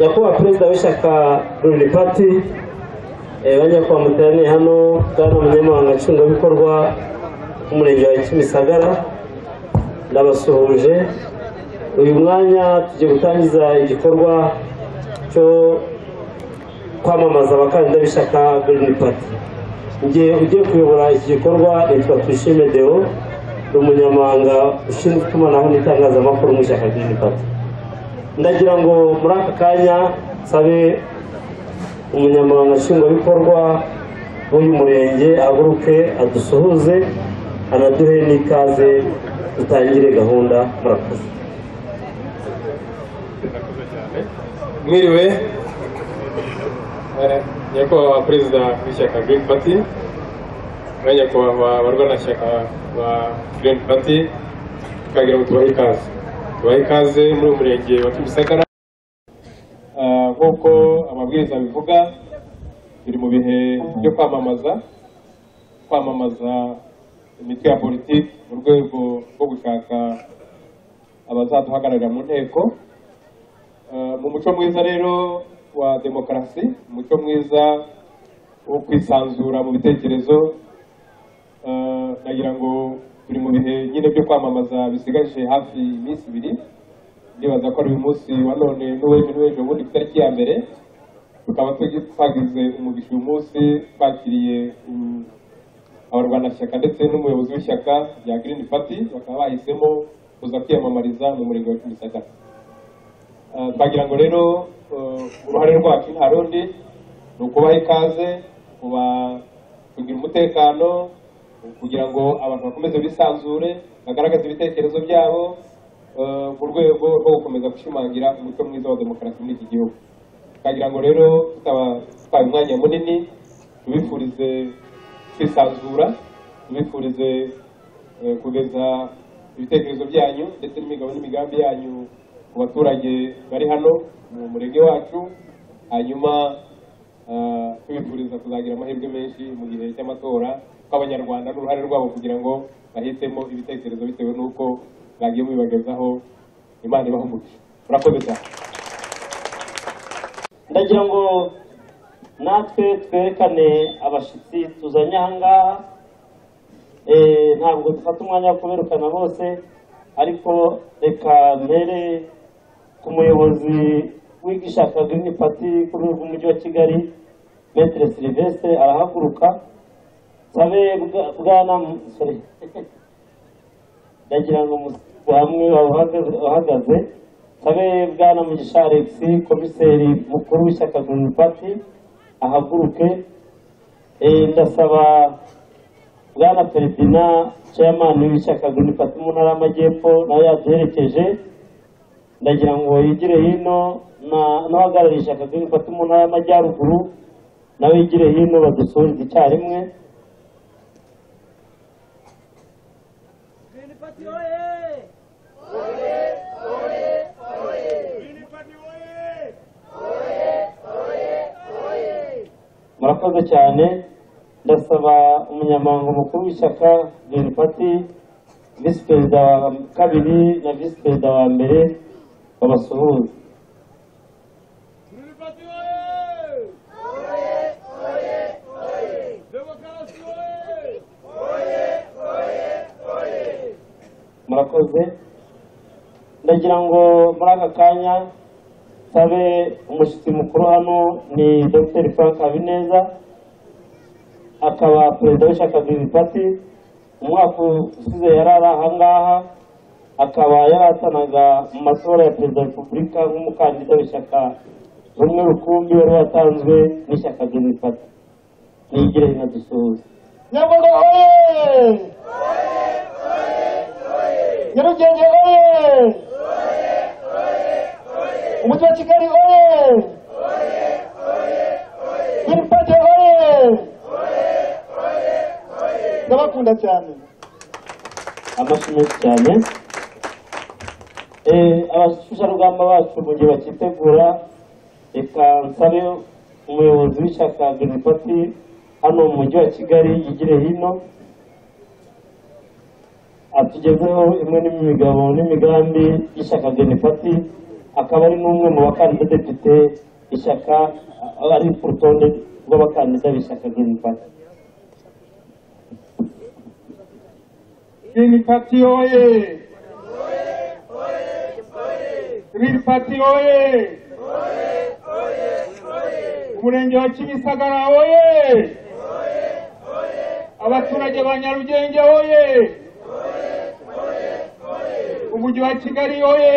Nyakubahwa Perezida w'ishyaka Green Party banyakubahwa muteraniye hano bwana umunyamabanga nshingwabikorwa w'umurenge wa Kimisagara, ndabasuhuje. Uyu mwanya tugiye gutangiza igikorwa cyo kwamamaza abakandida b'ishyaka Green Party. Ugiye kuyobora iki gikorwa yitwa Tuyishime Deo, umunyamabanga ushinzwe itumanaho n'itangazamakuru mu ishyaka Green Party. Ndagira ngo muri aka kanya sabe umunyamabanga nshingwabikorwa w'uyu murenge ahaguruke adusuhuze, anaduhe n'ikaze dutangire gahunda. Murakoze. Mwiriwe nyakubahwa Perezida w'ishyaka Green Party, nyakubahwa abarwanashyaka ba Green Party, tukagira ngo tubahe ikaze muri uyu murenge wa Kimisagara. Nk'uko amabwiriza bivuga, turi mu bihe byo kwamamaza imitwe ya politiki mu rwego rwo gushaka abazaduhagararira mu nteko. Mu muco mwiza rero wa demokarasi, umuco mwiza wo kwisanzura mu bitekerezo, nagira ngo turi mu bihe nyine byo kwamamaza bisigaje hafi iminsi ibiri. Ndibaza ko ari uyu munsi wa none n'uw'ejo bundi ku itariki ya mbere, tukaba twagize umugisha uyu munsi twakiriye abarwanashyaka ndetse n'umuyobozi w'ishyaka rya Green Party, bakaba bahisemo kuza kwiyamamariza mu murenge wa Kimisagara. Twagira ngo rero uruhare rwacu nta rundi ni ukubaha ikaze, kugira umutekano, kugira ngo abantu bakomeze bisanzure, bagaragaze ibitekerezo byabo mu rwego rwo gukomeza gushimangira umuco mwiza wa demokarasi muri iki gihugu. Twagira ngo rero twaye umwanya munini, tubifurize kwisanzura, tubifurize kugeza ibitekerezo byanyu ndetse n'imigabo n'imigambi yanyu ku baturage bari hano mu murenge wacu, hanyuma tubifuriza kuzagira amahirwe menshi mu gihe cy'amatora kw'abanyarwanda n'uruhare rwabo kugira ngo bahitemo ibitekerezo bitewe n'uko bagiye mubibagezaho. Imana ibahe umugisha. Murakoze cyane. Ndagira ngo natwe twerekane abashitsi tuzanye aha ngaha. Ntabwo dufata umwanya wo kuberukana bose, ariko reka mbere ku muyobozi w'ishyaka Green Party ku rwego rw'umujyi wa Kigali, Maître Sylvestre arahaguruka. Sabe bwana ndagira ngo hamwe bahagaze. Sabe bwana Mugisha Alex, komiseri mukuru w'ishyaka Green Party, ahaguruke. Ndasaba bwana Ferdinand, chairman w'ishyaka Green Party mu ntara y'Amajyepfo, nawe yaduherekeje. Ndagira ngo yigire hino n'abahagarariye ishyaka Green Party mu ntara y'Amajyaruguru, nawe yigire hino badusuhurize icyarimwe. Murakoze cyane. Ndasaba umunyamabanga mukuru w'ishyaka Green Party, visi perezida wa kabiri na visi perezida wa mbere babasuhuza. Murakoze. Ndagira ngo muri aka kanya sabe umushyitsi mukuru hano ni Dr. Frank Habineza, akaba perezida w'ishyaka Green Party. Umwaka usize yari ari aha ngaha, akaba yaratanaga mu matora ya perezida wa repubulika nk'umukandida w'ishyaka rumwe rukumbi wari watanzwe n'ishyaka Green Party. Nigire hino dusuhuze. Nyabugogo oye! Nyarugenge oye! Umujyi wa Kigali oye! Green Party oye! Ndabakunda cyane. Amashimwe cyane. Abashusharugamba bacu mu gihe bakitegura, reka nsabe umuyobozi w'ishyaka Green Party hano mu mujyi wa Kigali yigire hino atugezeho imwe n'imigabo n'imigambi y'ishyaka Green Party akaba ari n'umwe mu bakandida depite ishyaka ari ku rutonde rw'abakandida b'ishyaka Green Party. Green Party oye! Green Party oye! Umurenge wa Kimisagara oye! Abaturage ba Nyarugenge oye! Umujyi wa Kigali oye!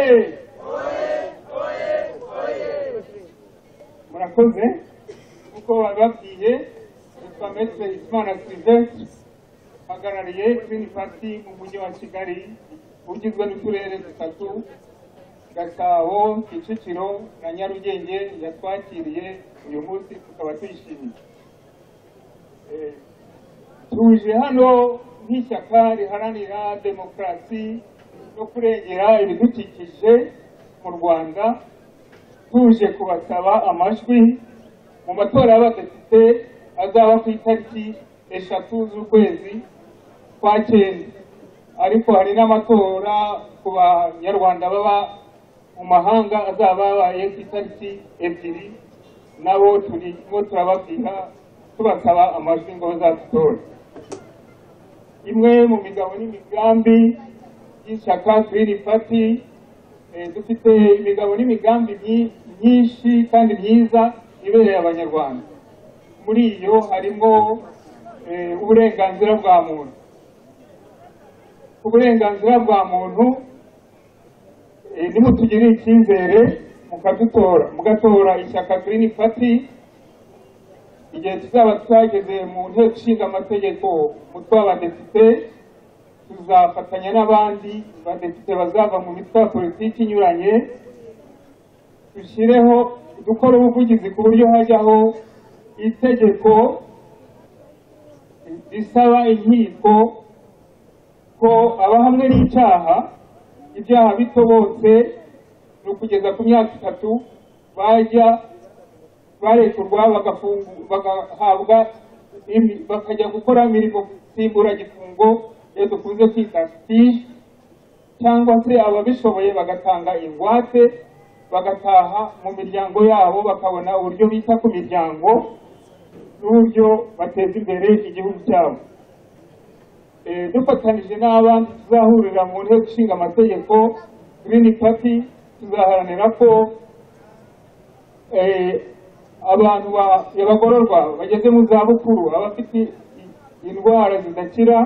Murakoze uko bababwiye twametse Imana Sylvestre hagarariye Green Party mu mujyi wa Kigali ugizwe n'uturere dutatu Gasabo, Kicukiro na Nyarugenge yatwakiriye uyu munsi tukaba tuyishimiye. Tuje hano nk'ishyaka riharanira demokarasi no kurengera ibidukikije mu Rwanda, tuje kubasaba amajwi mu matora y'abadepite azaba ku itariki 3 z'ukwezi kwa Cyenda, ariko hari n'amatora ku banyarwanda baba mu mahanga azaba yabaye ku itariki 2, nabo turimo turababwira tubasaba amajwi ngo bazatutore. Imwe mu migabo n'imigambi y'ishyaka Green Party, dufite imigabo n'imigambi myinshi kandi myiza ibereye abanyarwanda. Muri iyo harimo uburenganzira bwa muntu. Uburenganzira bwa muntu nimutugirire icyizere mugatora ishyaka Green Party, igihe tuzaba twageze mu nteko ishinga amategeko umutwe w'abadepite, tuzafatanya n'abandi badepite bazava mu mitwe ya politiki inyuranye, dukora ubuvugizi ku buryo hajyaho itegeko risaba inkiko ko abahamwe n'icyaha, ibyaha bitobotse ni ukugeza ku myaka 3, bajya barekurwa bagahabwa bakajya gukora imirimo nsimburagifungo dukunze kwita stage, cyangwa se ababishoboye bagatanga ingwate bagataha mu miryango yabo, bakabona uburyo bita ku miryango n'uburyo bateza imbere igihugu cyabo. Dufatanije n'abandi tuzahurira mu nteko ishinga amategeko, Green Party tuzaharanira ko abantu y'abagororwa bageze mu zabukuru, abafite indwara zidakira,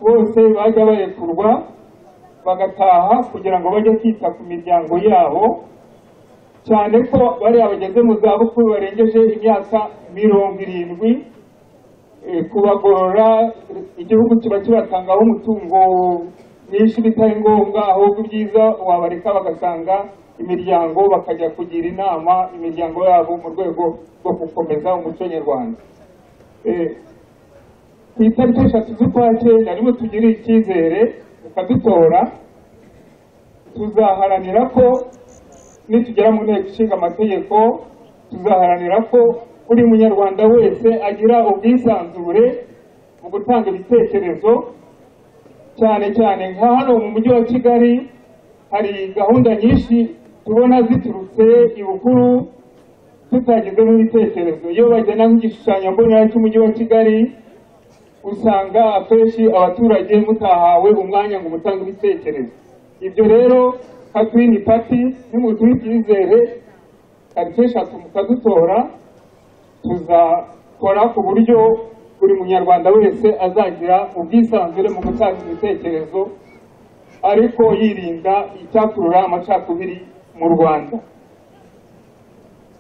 bose bajya barekurwa bagataha kugira ngo bajye kwita ku miryango yabo, cyane ko bari abageze mu zabukuru barengeje imyaka 70, kubagorora igihugu kiba kibatangaho umutungo mwinshi bitari ngombwa, ahubwo byiza wabareka bagasanga imiryango, bakajya kugira inama imiryango yabo mu rwego rwo gukomeza umuco nyarwanda. Ku itariki 3 z'ukwa Cyenda arimo tugirire icyizere mukadutora, tuzaharanira ko nitugera mu nteko ishinga amategeko, tuzaharanira ko buri munyarwanda wese agira ubwisanzure mu gutanga ibitekerezo, cyane cyane nka hano mu mujyi wa Kigali hari gahunda nyinshi tubona ziturutse ibukuru tutagizemo ibitekerezo. Iyo bagena nk'igishushanyo mbonera cy'umujyi wa Kigali, usanga akenshi abaturage mutahawe umwanya ngo mutange ibitekerezo. Ibyo rero nka Green Party nimuduhe icyizere, tariki 3 mukadutora, tuzakora ku buryo buri munyarwanda wese azagira ubwisanzure mu gutanga ibitekerezo, ariko yirinda icyakurura amacakubiri mu Rwanda.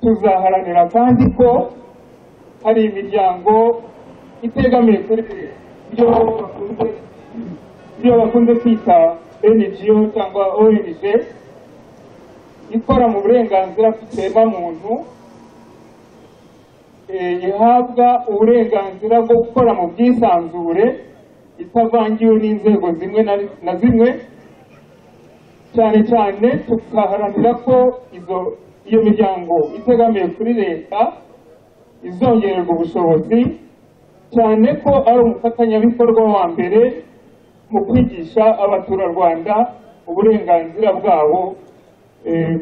Tuzaharanira kandi ko hari imiryango itegamiye kuri ibyo bakunze kwita NGO cyangwa ONG, ikora mu burenganzira bw'ikiremwamuntu, ihabwa uburenganzira bwo gukora mu bwisanzure itavangiwe n'inzego zimwe na zimwe, cyane cyane tukaharanira ko iyo miryango itegamiye kuri leta izongererwa ubushobozi, cyane ko ari umufatanyabikorwa wa mbere mu kwigisha abaturarwanda uburenganzira bwabo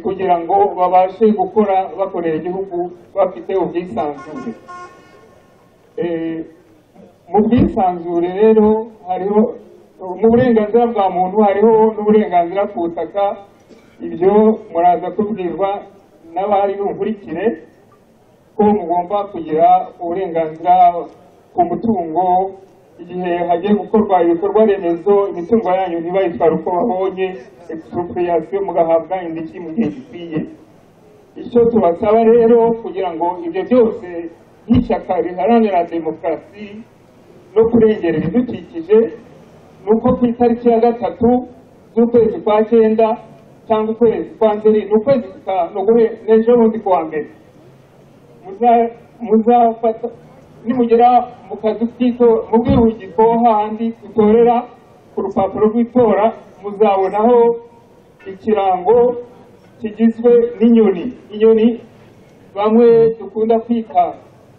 kugira ngo babashe gukora bakorera igihugu bafite ubwisanzure. Mu bwisanzure rero hariho mu burenganzira bwa muntu hariho n'uburenganzira ku butaka. Ibyo muraza kubwirwa n'abari bunkurikire ko mugomba kugira uburenganzira ku mutungo igihe hagiye gukorwa ibikorwa remezo, imitungo yanyu ntibayitwara uko babonye, expropriation mugahabwa indishyi mu gihe gikwiye. Icyo tubasaba rero kugira ngo ibyo byose nk'ishyaka riharanira demokarasi no kurengera ibidukikije, nuko ku itariki ya 3 z'ukwezi kwa 9 cyangwa ukwezi kwa Nzeri, n'ukwezi n'ejo bundi kuwa mbere, muzafata nimugera mu kazi mu bwihugiko hahandi dutorera ku rupapuro rw'itora, muzabonaho ikirango kigizwe n'inyoni. Inyoni bamwe dukunda kwita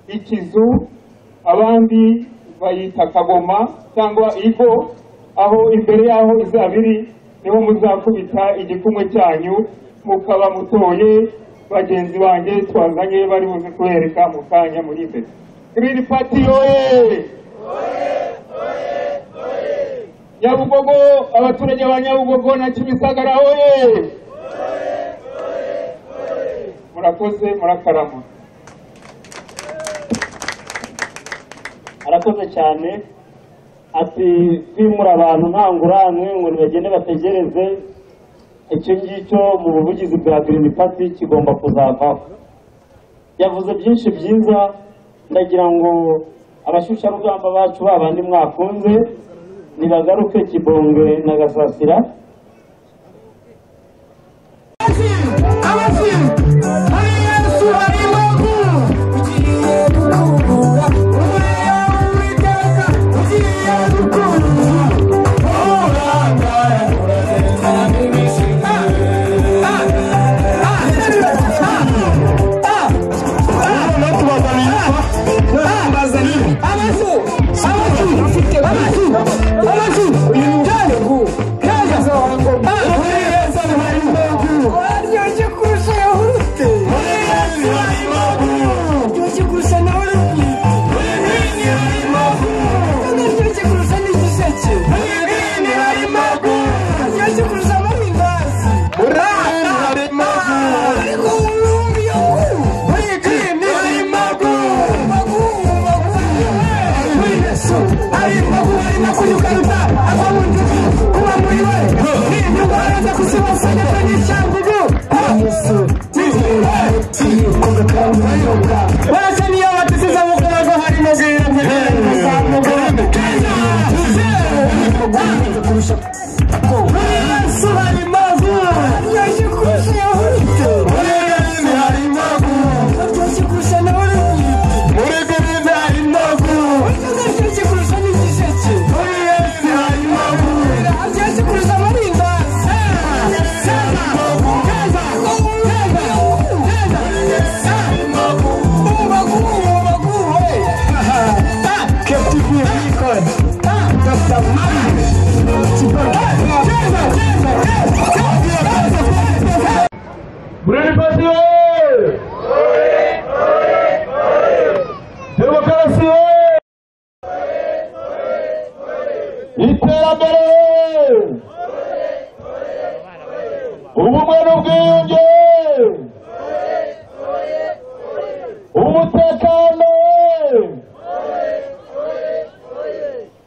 ikizu, abandi bayita kagoma cyangwa igo, aho imbere yaho izabiri niho muzakubita igikumwe cyanyu mukaba mutoye bagenzi banjye twazanye bari buze kubereka mu kanya muri imbere. Green Party oye! Nyabugogo, abaturage ba Nyabugogo na Kimisagara oye! Murakoze, murakarama. Arakoze cyane. Ati kwimura abantu nta ngurane ngo nibagende bategereze, icyo ngicyo mu buvugizi bwa Green Party kigomba kuzavaho. Yavuze byinshi byiza, ndagira ngo abashyushyarugamba bacu babandi mwakunze nibagaruke Kibonge na Gasasira.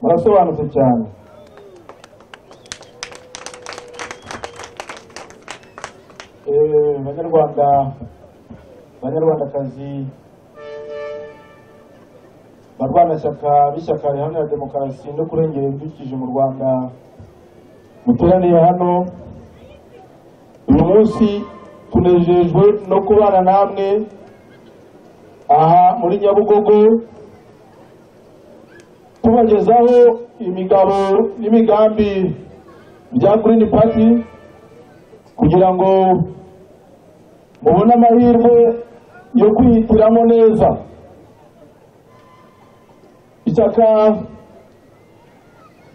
Murasobanutse cyane. Banyarwandakazi, barwanashyaka b'ishyaka riharanira demokarasi no kurengera ibidukikije mu Rwanda, muteraniye hano uyu munsi, tunejejwe no kubana namwe aha muri Nyabugogo, tubagezaho imigabo n'imigambi bya Green Party kugira ngo mubone amahirwe yo kwihitiramo neza. Ishyaka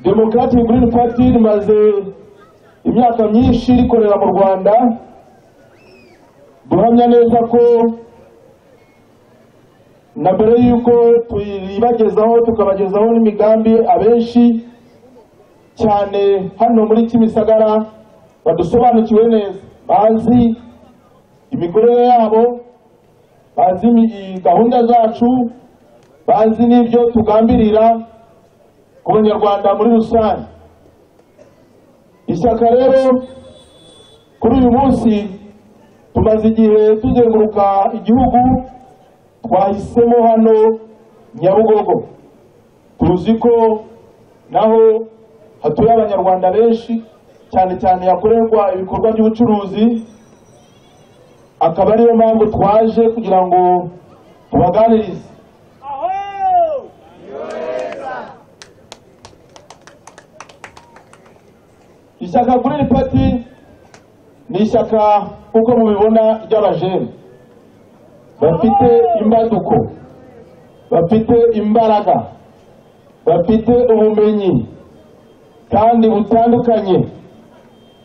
Democratic Green Party rimaze imyaka myinshi rikorera mu Rwanda, duhamya neza ko na mbere y'uko tuyibagezaho tukabagezaho n'imigambi abenshi cyane hano muri Kimisagara badusobanukiwe neza, bazi imikorere yabo, bazi gahunda zacu, bazi n'ibyo tugambirira ku banyarwanda muri rusange. Ishyaka rero kuri uyu munsi tumaze igihe tuzenguruka igihugu, twahisemo hano Nyabugogo. Tuzi ko naho hatuye abanyarwanda benshi, cyane cyane hakorerwa ibikorwa by'ubucuruzi, akaba ariyo mpamvu twaje kugira ngo tubaganirize. Ishyaka Green Party ni ishyaka uko mubibona ry'abajene bafite imbaduko, bafite imbaraga, bafite ubumenyi kandi butandukanye,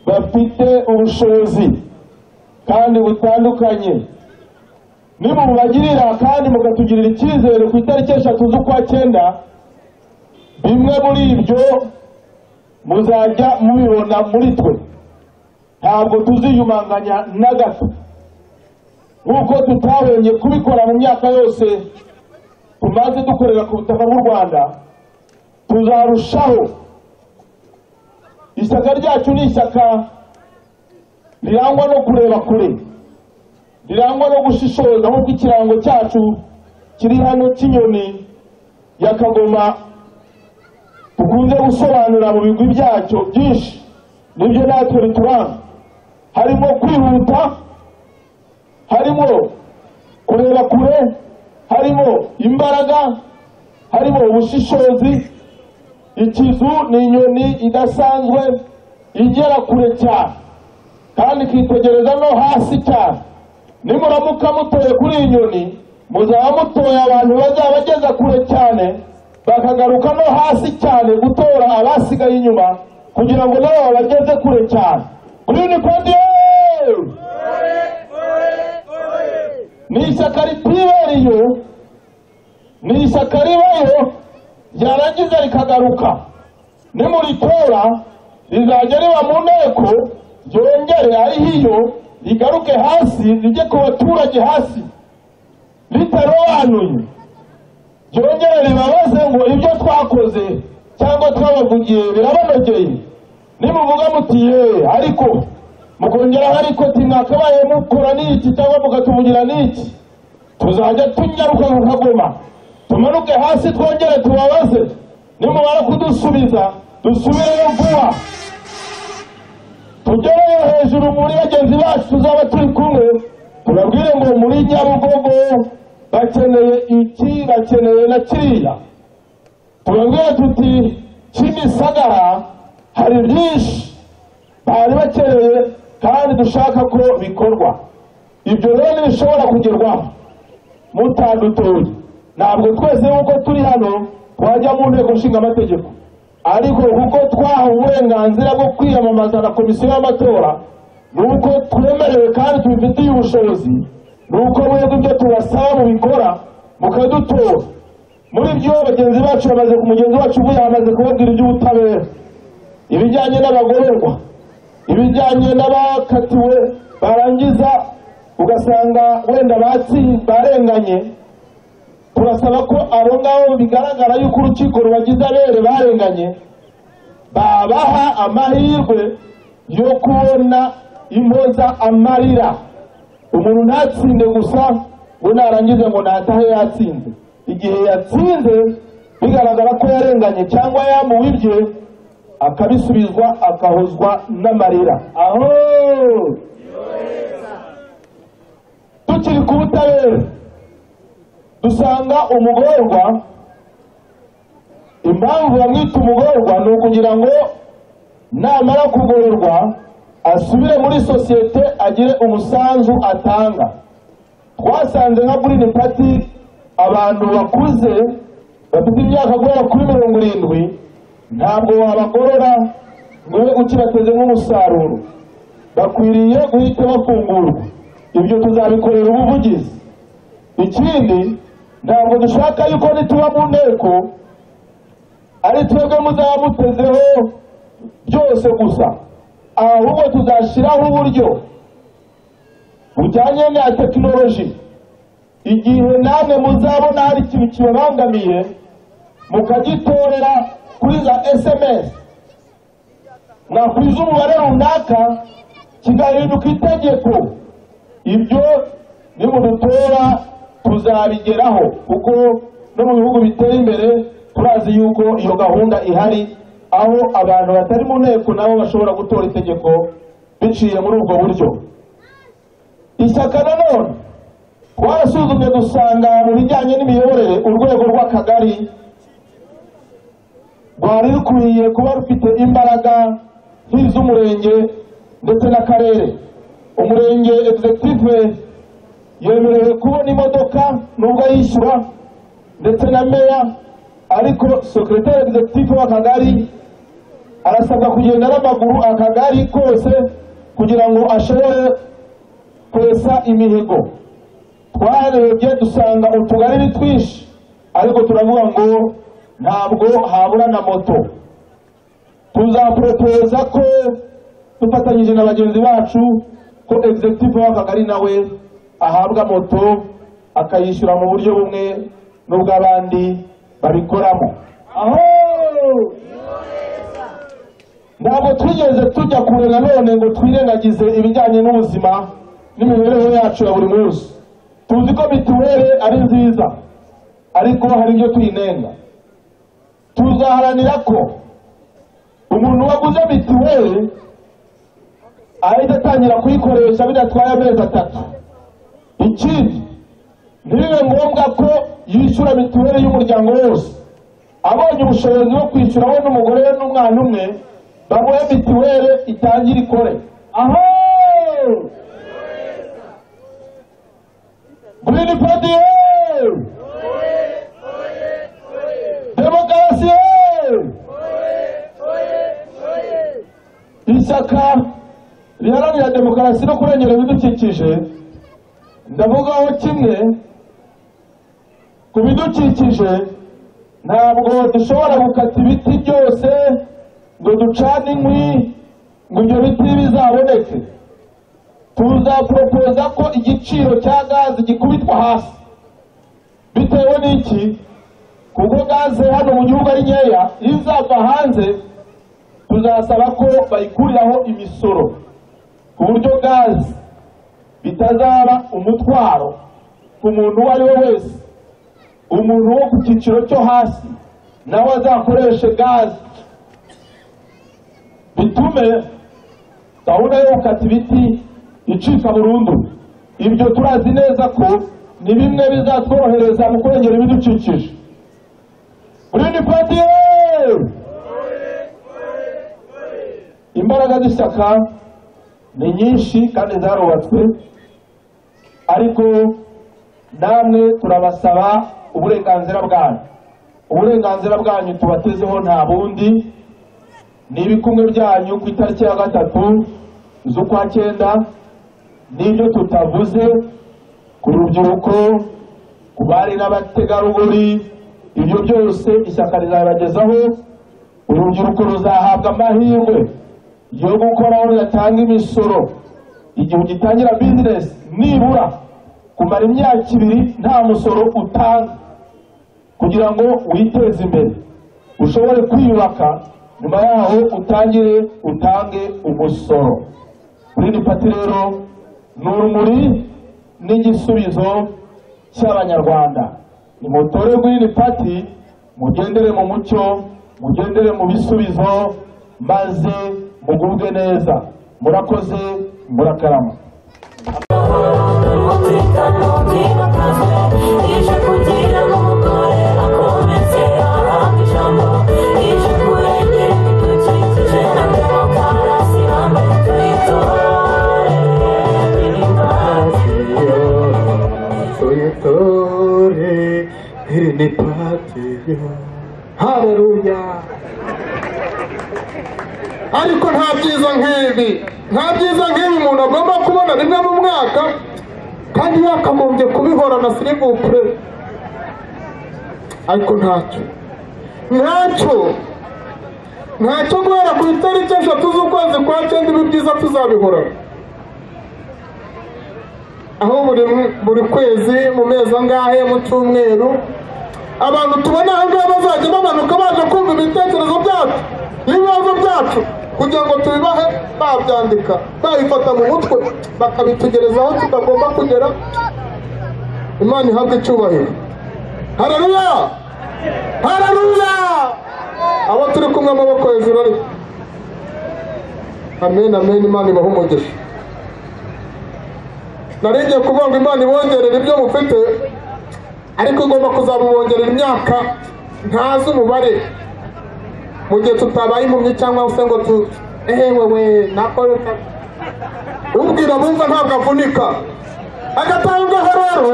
bafite ubushobozi kandi butandukanye. Nimubagirira kandi mukatugirira icyizere ku itariki 3 z'ukwa 9, bimwe muri ibyo muzajya mubibona muri twe. Ntabwo tuziyumanganya na gato, nk'uko tutahwemye kubikora mu myaka yose tumaze dukorera ku butaka bw'u Rwanda. Tuzarushaho. Ishyaka ryacu ni ishyaka rirangwa no kureba kure, rirangwa no gushishoza, nk'uko ikirango cyacu kiri hano cy'inyoni ya Kagoma tukunze gusobanura mu bigwi byacyo byinshi. Nibyo natwe bituranga, harimo kwihuta, harimo kureba kure, harimo imbaraga, harimo ubushishozi. Ikizu ni inyoni idasanzwe igera kure cyane kandi ikitegereza no hasi cyane. Nimuramuka mutoye kuri iyi nyoni, muzaba mutoye abantu bazaba bageza kure cyane, bakagaruka no hasi cyane gutora abasigaye inyuma kugira ngo nabo bageze kure cyane. Green Party ni ishyaka ritibereye, ni ishyaka ribayo ryarangiza rikagaruka. Nimuritora rizajya riba mu nteko, ryongere arihiyo rigaruke hasi, rijye ku baturage hasi ritarobanuye, ryongere ribabaze ngo ibyo twakoze cyangwa twabavugiye birabanogeye. Nimuvuga muti ariko mukongeraho ariko timwakabaye mukora n'iki cyangwa mukatuvugira n'iki, tuzajya tunyaruka mu Kagoma tumanuke hasi twongere tubabaze. Nimubara kudusubiza dusubireyo vuba, tugereyo hejuru muri bagenzi bacu tuzaba turi kumwe, tubabwire ngo muri Nyabugogo bakeneye iki, bakeneye na kiriya. Tubabwire tuti Kimisagara hari byinshi bari bakeneye kandi dushaka ko bikorwa. Ibyo rero bishobora kugerwaho mutadutoye. Ntabwo twese uko turi hano twajya mu nteko nshinga amategeko, ariko kuko twahawe uburenganzira bwo kwiyamamaza na komisiyo y'amatora, nuko twemerewe kandi tubifitiye ubushobozi, nuko mwebwe ibyo tubasaba mubikora mukadutora. Muri byo bagenzi bacu bamaze ku mugenzi wacu ubu yamaze kubabwira iby'ubutabera, ibijyanye n'abagororwa, ibijyanye n'abakatiwe barangiza ugasanga wenda barenganye. Turasaba ko abo ngabo bigaragara yuko urukiko rubagize abere barenganye, babaha amahirwe yo kubona impoza amarira. Umuntu ntatsinde gusa ngo narangize ngo natahe yatsinze. Igihe yatsinze bigaragara ko yarenganye cyangwa yamuwibye, akabisubizwa akahozwa n'amarira. Aho tukiri ku butabera, dusanga umugorwa, impamvu bamwita umugorwa ni ukugira ngo namara kugororwa asubire muri sosiyete agire umusanzu atanga. Twasanze nka Green Party abantu bakuze bafite imyaka guhera kuri 70 ntabwo wabagorora ngo ukibateze nk'umusaruro, bakwiriye guhita bafungurwa ibyo tuzabikorera ubuvugizi. Ikindi, ntabwo dushaka yuko nituba mu nteko ari twebwe muzaba mutezeho byose gusa, ahubwo tuzashyiraho uburyo bujyanye na tekinoloji. Igihe namwe muzabona hari ikintu kibabangamiye mukagitorera kuri za SMS, mwakwiza umubare runaka kigahinduka itegeko. Ibyo nimudutora tuzabigeraho, kuko no mu bihugu biteye imbere turazi yuko iyo gahunda ihari, aho abantu batari mu nteko nabo bashobora gutora itegeko biciye muri ubwo buryo. Ishyaka nanone twarasuzumye dusanga mu bijyanye n'imiyoborere urwego rw'akagari rwari rukwiye kuba rufite imbaraga nk'iz'umurenge ndetse n'akarere. Umurenge executive yemerewe kubona imodoka nubwo yishyura ndetse na meya, ariko secretary executive w'akagari arasabwa kugenda n'amaguru akagari kose kugira ngo ashobore kwesa imihigo. Twarebye dusanga utugari ni twinshi, ariko turavuga ngo ntabwo habura na moto. Tuzapropose ko dufatanyije na bagenzi bacu ko executive w'akagari nawe ahabwa moto akayishyura mu buryo bumwe n'ubw'abandi babikoramo. Aho ntabwo twigeze tujya kure nanone ngo twirengagize ibijyanye n'ubuzima n'imibereho yacu ya buri munsi. Tuzi ko mituweli ari nziza, ariko hari ibyo tuyinenga. Tuzaharanira ko umuntu waguze mituweli ahita atangira kuyikoresha bidatwaye amezi 3. Ikindi, ntibibe ngombwa ko yishyura mituweli y'umuryango wose. Abonye ubushobozi bwo kwishyura we n'umugore we n'umwana umwe, bamuhe mituweli itangira ikore. Aho Green Party, demokarasi, ishyaka riharanira demokarasi no kurengera ibidukikije. Ndavugaho kimwe ku bidukikije, ntabwo dushobora gukata ibiti byose ngo ducane inkwi ngo ibyo biti bizaboneke. Tuzaporopoza ko igiciro cya gazi gikubitwa hasi. Bitewe n'iki? Kuko gaze hano mu gihugu ari nkeya, izava hanze tuzasaba ko bayikuriraho imisoro, ku buryo gazi bitazaba umutwaro ku muntu uwo ari we wese. Umuntu wo ku cyiciro cyo hasi nawe azakoreshe gazi, bitume gahunda yo gukata ibiti icika burundu. Ibyo turazi neza ko ni bimwe bizatworohereza mu kurengera ibidukikije. Green Party, imbaraga z'ishyaka ni nyinshi kandi zarubatswe, ariko namwe turabasaba uburenganzira bwanyu. Uburenganzira bwanyu tubatezeho nta bundi, ni ibikumwe byanyu ku itariki ya 3 z'ukwa 9. N'ibyo tutavuze ku rubyiruko, ku bari n'abategarugori, ibyo byose ishyaka rizabagezaho. Urubyiruko ruzahabwa amahirwe yo gukoraho rugatanga imisoro igihe ugitangira business, nibura kumara imyaka 2 nta musoro utanga, kugira ngo witeze imbere ushobore kwiyubaka. Nyuma yaho utangire utange umusoro. Green Party rero ni urumuri n'igisubizo cy'abanyarwanda. Nimutore Green Party, mugendere mu mucyo, mugendere mu bisubizo, maze mugubwe neza. Murakoze, murakarama. Green Party, haleluya. Ariko nta byiza nk'ibi umuntu agomba kubona rimwe mu mwaka kandi yakagombye kubihorana sirivupure, ariko ntacyo guhera ku itariki 3 z'ukwezi kwa 9 ibi byiza tuzabihorana, aho buri kwezi mu mezi angahe mu cyumweru abantu tubona aho ngaho bazajya bamanuka baje kumva ibitekerezo byacu n'ibibazo byacu kugira ngo tubibahe babyandika babifata mu mutwe bakabitugereza aho tutagomba kugera. Imana ihabwe icyubahiro. Haleluya, haleluya. Abo turi kumwe amaboko hejuru ari amen, amen. Imana ibahe umugisha. Narigiye kuvuga ngo Imana ibongerera ibyo mufite, ariko igomba kuzabubongerera imyaka ntazi umubare, mu gihe tutabaye impumyi cyangwa se ngo wewe nakore ubwira bumva ntabwo avunika. Agatangaho rero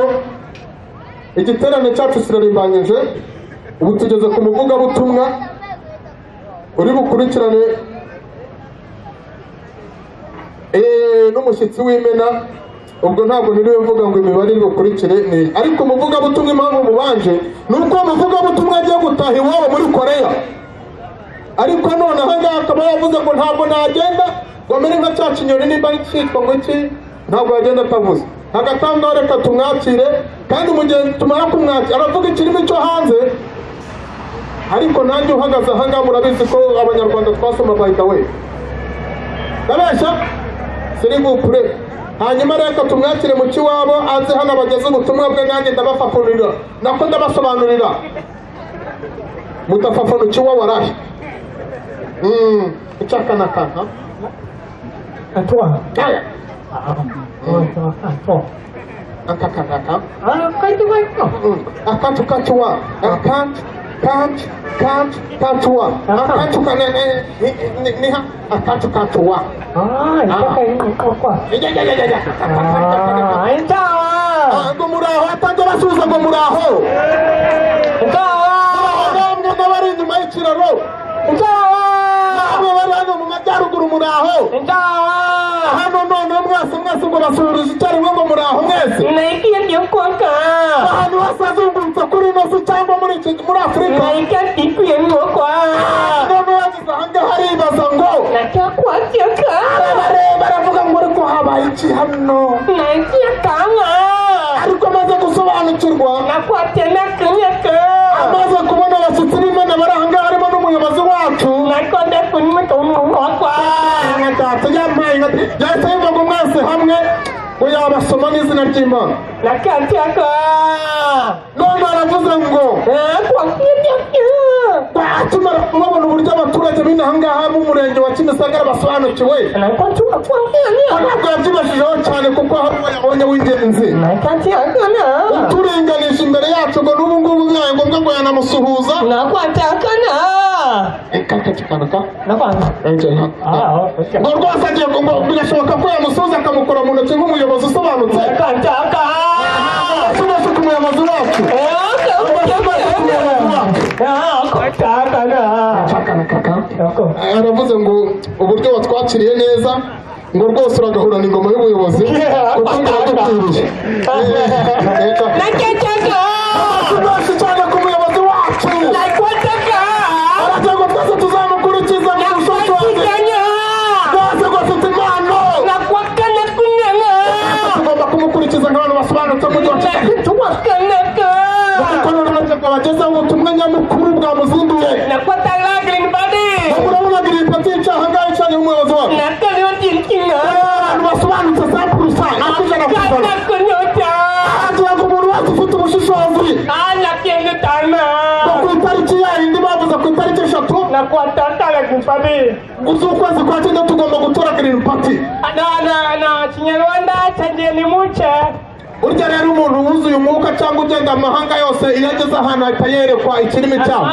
igiterane cyacu kirarimbanyije. Ubu tugeze ku muvugabutumwa uri bukurikirane n'umushyitsi w'imena. Ubwo ntabwo niriwe mvuga ngo imibare iri bukurikire ni, ariko umuvugabutumwa impamvu mubanje ni uko umuvugabutumwa agiye gutaha iwabo muri Koreya, ariko none aha ngaha akaba yavuze ngo ntabwo nagenda ngo amere nka cya kinyoni nimba cyitwa ngo iki, ntabwo yagenda atavuze. Agatangaho reka tumwakire, kandi mu gihe tumara kumwakira aravuga ikirimi cyo hanze, ariko nanjye uhagaze aha ngaha murabizi ko abanyarwanda twasoma by the way ndabeshya sirivupure. Hanyuma reka tumwakire mu kiwabo aze hano abageze ubutumwa bwe, nanjye ndabafafurira nako ndabasobanurira mutafafana kiwabo arahe icakanakana atwa akakanaka akatu akatuwa katuwa akatuwa ngo muraho atanze basubiza ngo muraho namwe n'abari inyuma y'ikiraro namwe bari hano mu majyaruguru muraho hano none mwese ngo basubiriza icyarimwe ngo muraho mwese ahantu hose azungurutse kuri ino si cyangwa muri Afurika none wagize aha ngaha aribaza ngo baravuga ngo ariko habaye iki hano, ariko amaze gusobanukirwa amaze kubona abashyitsi b'Imana bari aha ngaha harimo n'umuyobozi wacu yahise yumva ngo mwese hamwe ngo yabasoma n'izina ry'Imana. None aravuze ngo tumara kubabona uburyo abaturage b'inaha ngaha mu murenge wa Kimisagara basobanukiwe, ntabwo yabyibashijeho cyane kuko hari uwo yabonye w'ingenzi uturinganisha imbere yacu ngo n'ubu ngubu bibaye ngombwa ngo yanamusuhuza ngo rwose agiye ngo birashoboka ko yamusuhuza akamukora mu ntoki nk'umuyobozi usobanutse ku muyobozi wacu aravuze ngo uburyo watwakiriye neza ngo rwose uragahurana ingoma y'ubuyobozi kuko ndadukwiriye tubashi cyane ku muyobozi wacu aragira ngo twese tuzamukurikiza mu musozi wanjye rwose rwose impano tugomba kumukurikiza nk'abantu basobanutse mu gihe abagezaho ubutumwa nyamukuru bwamuzinduye urabona Green Party icyaha ngaho icanye umuyobozi wabo abantu basobanutse za purusa akujana kuzana agira ngo umuntu wese ufite ubushishozi ku itariki yayindi bavuze ku itariki 3 z'ukwezi kwa 9 tugomba gutora Green Party na Kinyarwanda cyangiye ni muke. Urya rero umuntu wuzuye umwuka cyangwa ugenda amahanga yose iyo ageze ahantu ahita yerekwa ikirimi cyabo.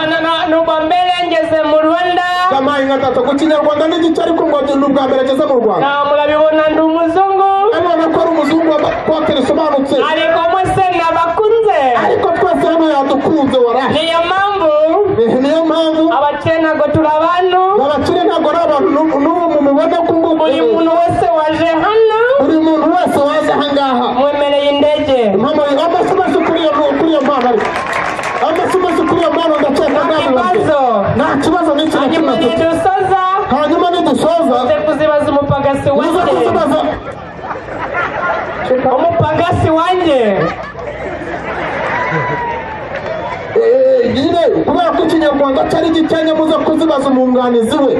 N'ubwa mbere ngeze mu Rwanda kamaye nka tata ku Kinyarwanda n'igice, ariko ngo n'ubwa mbere ageze mu Rwanda murabibona ndi umuzungu, abona ko ari umuzungu kote risobanutse, ariko mwese nabakunze, ariko twese hano yadukunze warahe. niyo mpamvu abakire ntabwo turi abantu, abakire ntabwo ari abantu n'ubu mumubona ko buri muntu wese waje hano, buri muntu wese waje aha ngaha mwemereye nyine kubera ko ikinyarwanda cyari gikenya muza kuzibaza umwunganizi we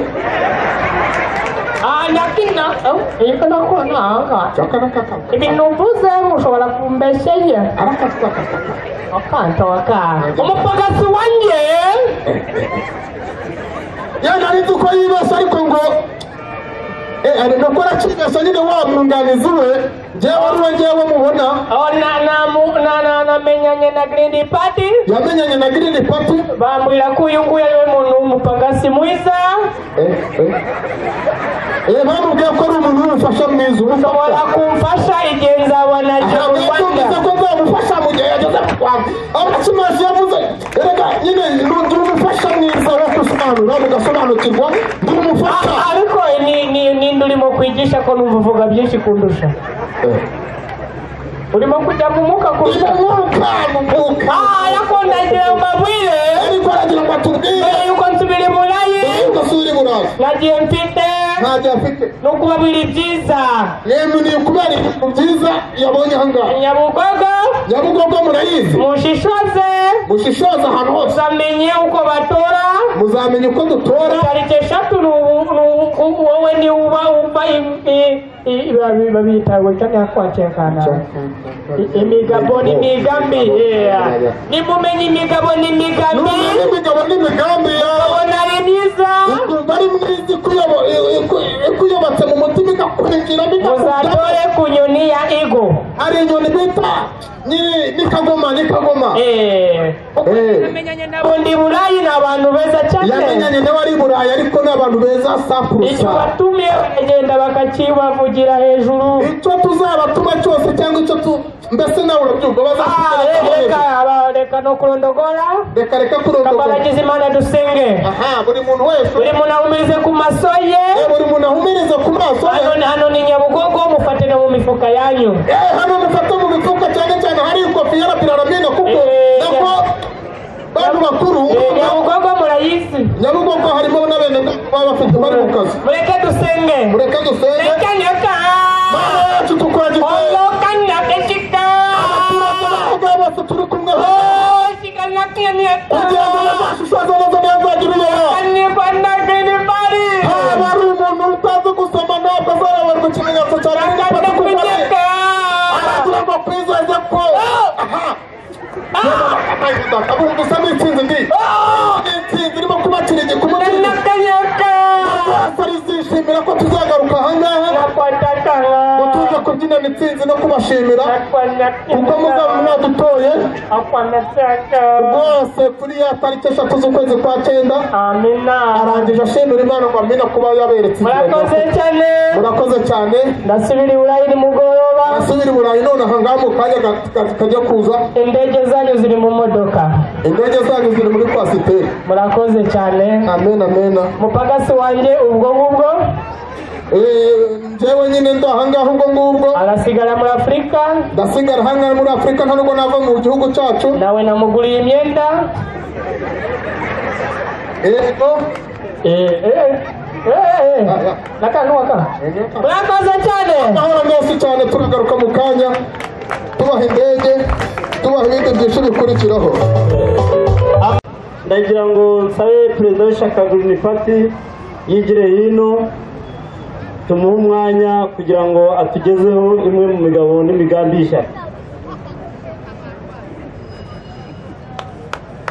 lakini iko nakona anga ibintu uvuze mushobora kumbesheye akantawaka umupagasi wanjye yanarize uko yibeshya ariko ngo nakora kibeshya nyine wa mwunganizi we njyewe mubona namenyanye na Green Party yamenyanye na Green Party bambwira ko uyu nguyu ariwe muntu w'umupagasi mwiza bamubwiye ko ari umuntu w'umufasha mwiza ushobora kumfasha igihe nzaba nagiye mu Rwanda ko nzamufasha mu gihe yageze mu Rwanda abakimazi yavuze erega nyine ndi umufasha mwiza wo gusobanura mugasobanukirwa ndi umufasha ariko ni urimo kwigisha ko numva uvuga byinshi kundusha urimo kujya mu mwuka kurusha yako ndagira mbabwire ariko aragira ngo atubwire yuko nsubira i Burayi nagiye mfite ni ukubabwira ibyiza yemwe ni ukubera ibintu byiza yabonye ahangaha Nyabugogo murayizi mushishoze ahantu hose muzamenye uko batora muzamenye uko dutora tariki 3 wowe ni uba babitawe cyane kwatekana imigabo n'imigambi nimumenye imigabo n'imigambi abona ari myiza bari mwiza kuyobatse mu mutima igakurikira muzatore ku nyoni ya ego ari inyoni bita nikagoma yamenyanye nabo ndi Burayi ni abantu beza cyane yamenyanye nawe ari Burayi ariko ni abantu beza sakurusa icyo batumye bagenda bakakibavugira hejuru icyo tuzabatuma cyose cyangwa icyo mbese nawe urabyumva reka no kurondogora reka kurondogora kabaragize Imana dusenge buri muntu wese buri muntu ahumirize ku maso ye buri muntu ahumirize ku maso ye hano ni Nyabugogo mufate no mu mifuka yanyu hano mufate mu mifuka cyane hari ikofi ya piramide kuko nako bantu bakuru Nyabugogo murayizi Nyabugogo harimo n'abene baba bafite bari mu kazi mureke dusenge reka nyaka tutukwaje turi kumwe hari umuntu utazi gusoma ntabwo azayoborwa ikimenyetso cya kwizeza ko gusa n'intsinzi n'intsinzi irimo kubakira igikumu zishimira ko tuzagaruka ahangaha ngo tuze kubyina n'intsinzi no kubashimira kuko muzaba mwadutoye rwose kuri ya tariki 3 z'ukwezi kwa 9 arangije ashimira Imana ngo amina kuba yaberetse murakoze cyane ndasubira i Burayi nimugoroba ndasubira i Burayi none ahangaha mu kanya kajya kuza indege zanyu ziri mu modoka indege zanyu ziri muri kwasiteri murakoze cyane amen mupagasi wanjye ubwo njyewe nyine ndahangaha ubwo ngubwo arasigara muri Afurika ndasigara ahangaha muri Afurika nta nubwo nava mu gihugu cyacu nawe namuguriye imyenda murakoze cyane amahoro menshi cyane turagaruka mu kanya tubaha indege tubaha ibindi byinshi bikurikiraho ndagira ngo nsabe perezida w'ishyaka Green Party yigire hino tumuhe umwanya kugira ngo atugezeho imwe mu migabo n'imigambi y'ishyaka.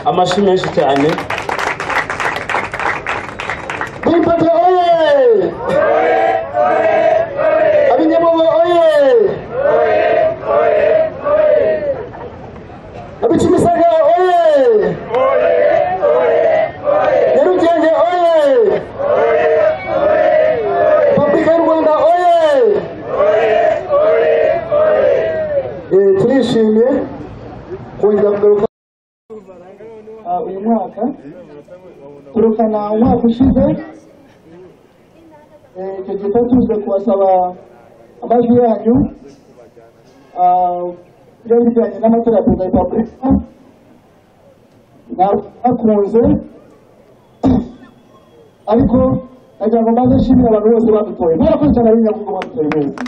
Amashyi menshi cyane. Green Party oye! Abinyamugo oye! Abikimisaga oye! Nyarugenge oye! Repubulika y'u Rwanda oye! Turishimye kongera kugaruka uyu mwaka turukana umwaka ushize icyo gihe tuze kubasaba amajwi yanyu byari bijyanye n'amatora ya perezida wa repubulika nakunze ariko nagira ngo mbanze nshimire abantu bose badutoye murakoze cyane ab'inyabugogo badutoye beza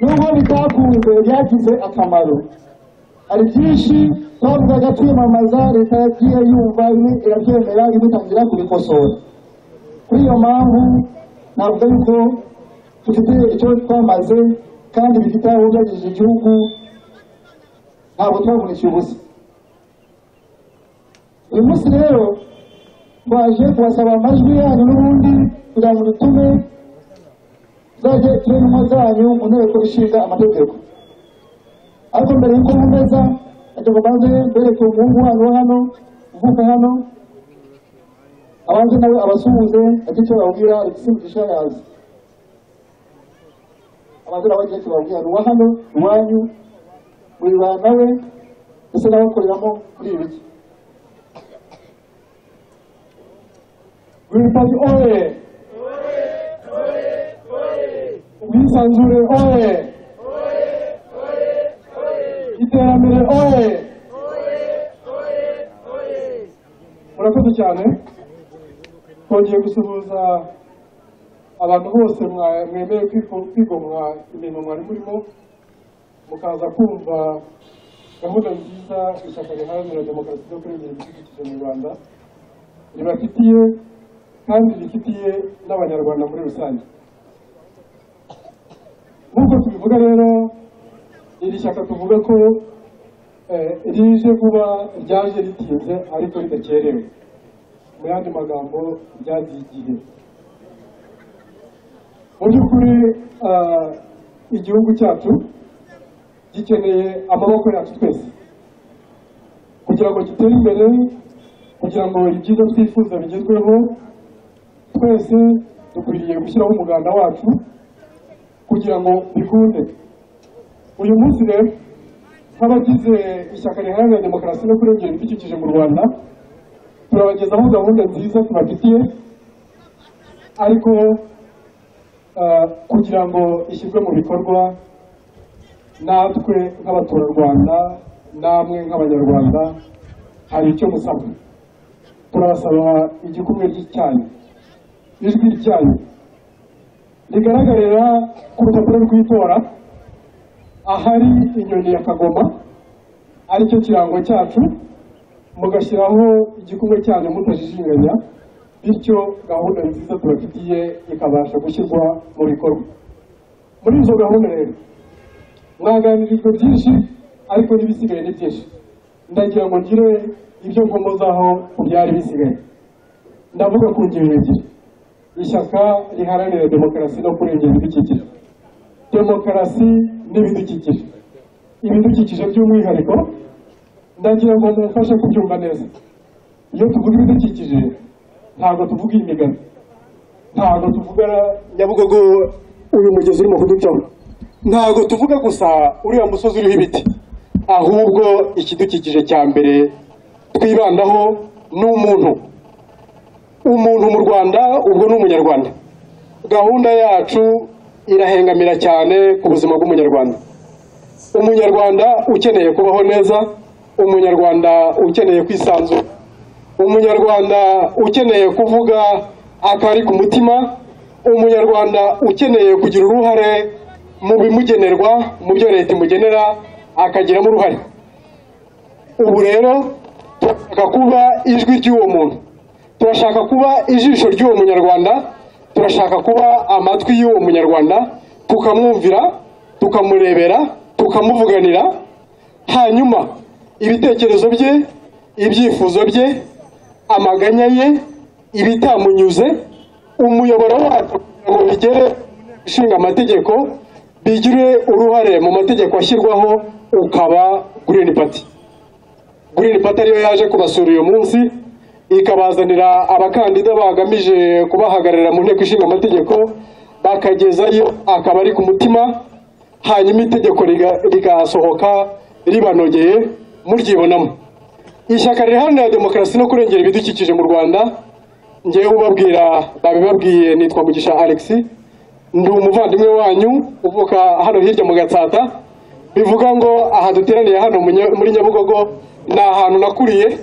nubwo bitakunze byagize akamaro. Hari byinshi twavugaga twiyamamaza leta yagiye yumva imwe irabyemera imutangira kubikosora. Kuri iyo mpamvu navuga yuko dufite icyo twamaze kandi bifite aho byagejeje igihugu, ntabwo twavunikiye ubusa. Uyu munsi rero twaje kubasaba amajwi yanyu n'ubundi kugira ngo dutume tuzajye tube intumwa zanyu mu nteko ishinga amategeko. Ariko mbere y'uko nkomeza ajya ngo banze mbereke umuhungu wanyu hano uvuka hano, abanze nawe abasuhuze agire icyo babwira igisimugisha yazi. Abanze nawe agire icyo babwira ni uwa hano iwanyu muri ba nawe ese nawe akoreramo muri ibi biki. Green Party oye! Ubwisanzure oye! Iterambere oye! Murakoze cyane. Twongeye gusuhuza abantu bose mwemeye kwigomwa imirimo mwari murimo, mukaza kumva gahunda nziza ishyaka riharanira demokarasi no kurengera ibidukikije mu Rwanda ribafitiye kandi rifitiye n'abanyarwanda muri rusange. Nk'uko tubivuga rero, iri shyaka tuvuga ko rije vuba, ryaje ritinze ariko ridakerewe. Mu yandi magambo ryagiye igihe. Mu by'ukuri igihugu cyacu gikeneye amaboko yacu twese kugira ngo gitere imbere, kugira ngo ibyiza twifuza bigezweho. Twese dukwiriye gushyiraho umuganda wacu kugira ngo bikunde. Uyu munsi rero nk'abagize ishyaka riharanira demokarasi no kurengera ibidukikije mu Rwanda, turabagezaho gahunda nziza tubafitiye, ariko kugira ngo ishyirwe mu bikorwa, natwe nk'abaturarwanda namwe nk'abanyarwanda hari icyo musabwa. Turabasaba igikumwe ry'icyayi, ijwi ryayo rigaragarira ku rupapuro rw'itora ahari inyoni ya kagoma aricyo kirango cyacu, mugashyiraho igikumwe cyanyu mutajijinganya, bityo gahunda nziza tubafitiye ikabasha gushyirwa mu bikorwa. Muri izo gahunda rero mwaganirijwe byinshi, ariko n'ibisigaye ni byinshi. Ndagira ngo ngire ibyo nkomozaho ku byari bisigaye. Ndavuga ku ngingo ebyiri: ishyaka riharanira demokarasi no kurengera ibidukikije. Demokarasi n'ibidukikije. Ibidukikije by'umwihariko ndagira ngo mumfashe kubyumva neza. Iyo tuvuga ibidukikije ntabwo tuvuga imigano, ntabwo tuvuga Nyabugogo uyu mugezi urimo kuducaho, ntabwo tuvuga gusa uriya musozi uriho ibiti, ahubwo ikidukikije cya mbere twibandaho ni umuntu. Umuntu mu Rwanda ubwo ni umunyarwanda. Gahunda yacu irahengamira cyane ku buzima bw'umunyarwanda. Umunyarwanda ukeneye kubaho neza, umunyarwanda ukeneye kwisanzura, umunyarwanda ukeneye kuvuga akari ku mutima, umunyarwanda ukeneye kugira uruhare mu bimugenerwa, mu byo leta imugenera akagiramo uruhare. Ubu rero turashaka kuba ijwi ry'uwo muntu, turashaka kuba ijisho ry'uwo munyarwanda, turashaka kuba amatwi y'uwo munyarwanda, tukamwumvira, tukamurebera, tukamuvuganira, hanyuma ibitekerezo bye, ibyifuzo bye, amaganya ye, ibitamunyuze, umuyoboro wacu ngo bigere ishinga amategeko, bigire uruhare mu mategeko ashyirwaho, ukaba Green Party. Green Party ariyo yaje kubasura uyu munsi, ikabazanira abakandida bagamije kubahagararira mu nteko ishinga amategeko, bakagezayo akaba ari ku mutima, hanyuma itegeko rigasohoka ribanogeye muryibonamo. Ishyaka riharanira demokarasi no kurengera ibidukikije mu Rwanda, ngewe ubabwira babibabwiye, nitwa Mugisha Alex, ndi umuvandimwe wanyu uvuka hano hirya mu Gatsata. Bivuga ngo aha duteraniye hano muri Nyabugogo ni ahantu nakuriye,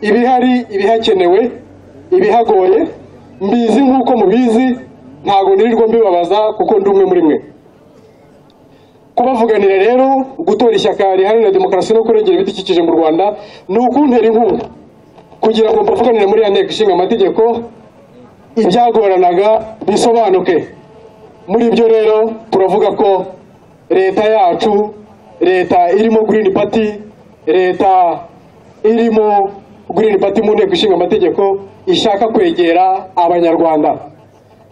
ibihari, ibihakenewe, ibihagoye mbizi nk'uko mubizi, ntago nirirwa mbibabaza kuko ndi umwe muri mwe. kubavuganira rero gutora ishyaka riharanira demokarasi no kurengera ibidukikije mu Rwanda ni ukuntera inkunga kugira ngo mbavuganire muri ya nteko ishinga amategeko ibyagoranaga bisobanuke. Muri ibyo rero turavuga ko leta yacu, leta irimo Green Party, leta irimo Green Party mu nteko ishinga amategeko ishaka kwegera abanyarwanda.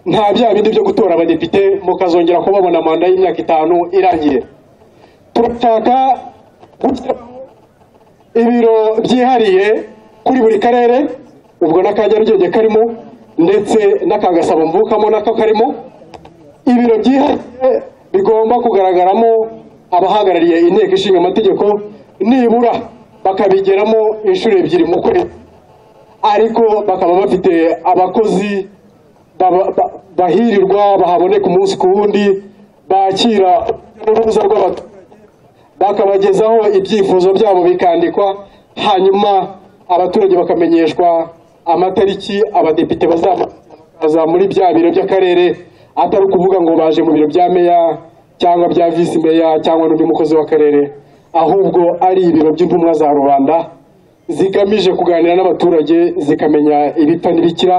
Nta bya bindi byo gutora abadepite mukazongera kubabona manda y'imyaka 5 irangiye. Turashaka ibiro byihariye kuri buri karere, ubwo n'Akanyarugenge karimo ndetse n'Akagasabo mvukamo nako karimo. Ibiro byihariye bigomba kugaragaramo abahagarariye inteko ishinga amategeko nibura bakabigeramo inshuro 2 mu kwezi, ariko bakaba bafite abakozi bahirirwa bahaboneka umunsi ku wundi bakira uruza rw'abaturage bakabagezaho ibyifuzo byabo bikandikwa, hanyuma abaturage bakamenyeshwa amatariki abadepite bazaza muri bya biro by'akarere, atari ukuvuga ngo baje mu biro bya meya cyangwa bya visi meya cyangwa n'undi mukozi w'akarere, ahubwo ari ibiro by'intumwa za rubanda zigamije kuganira n'abaturage, zikamenya ibipfa n'ibikira,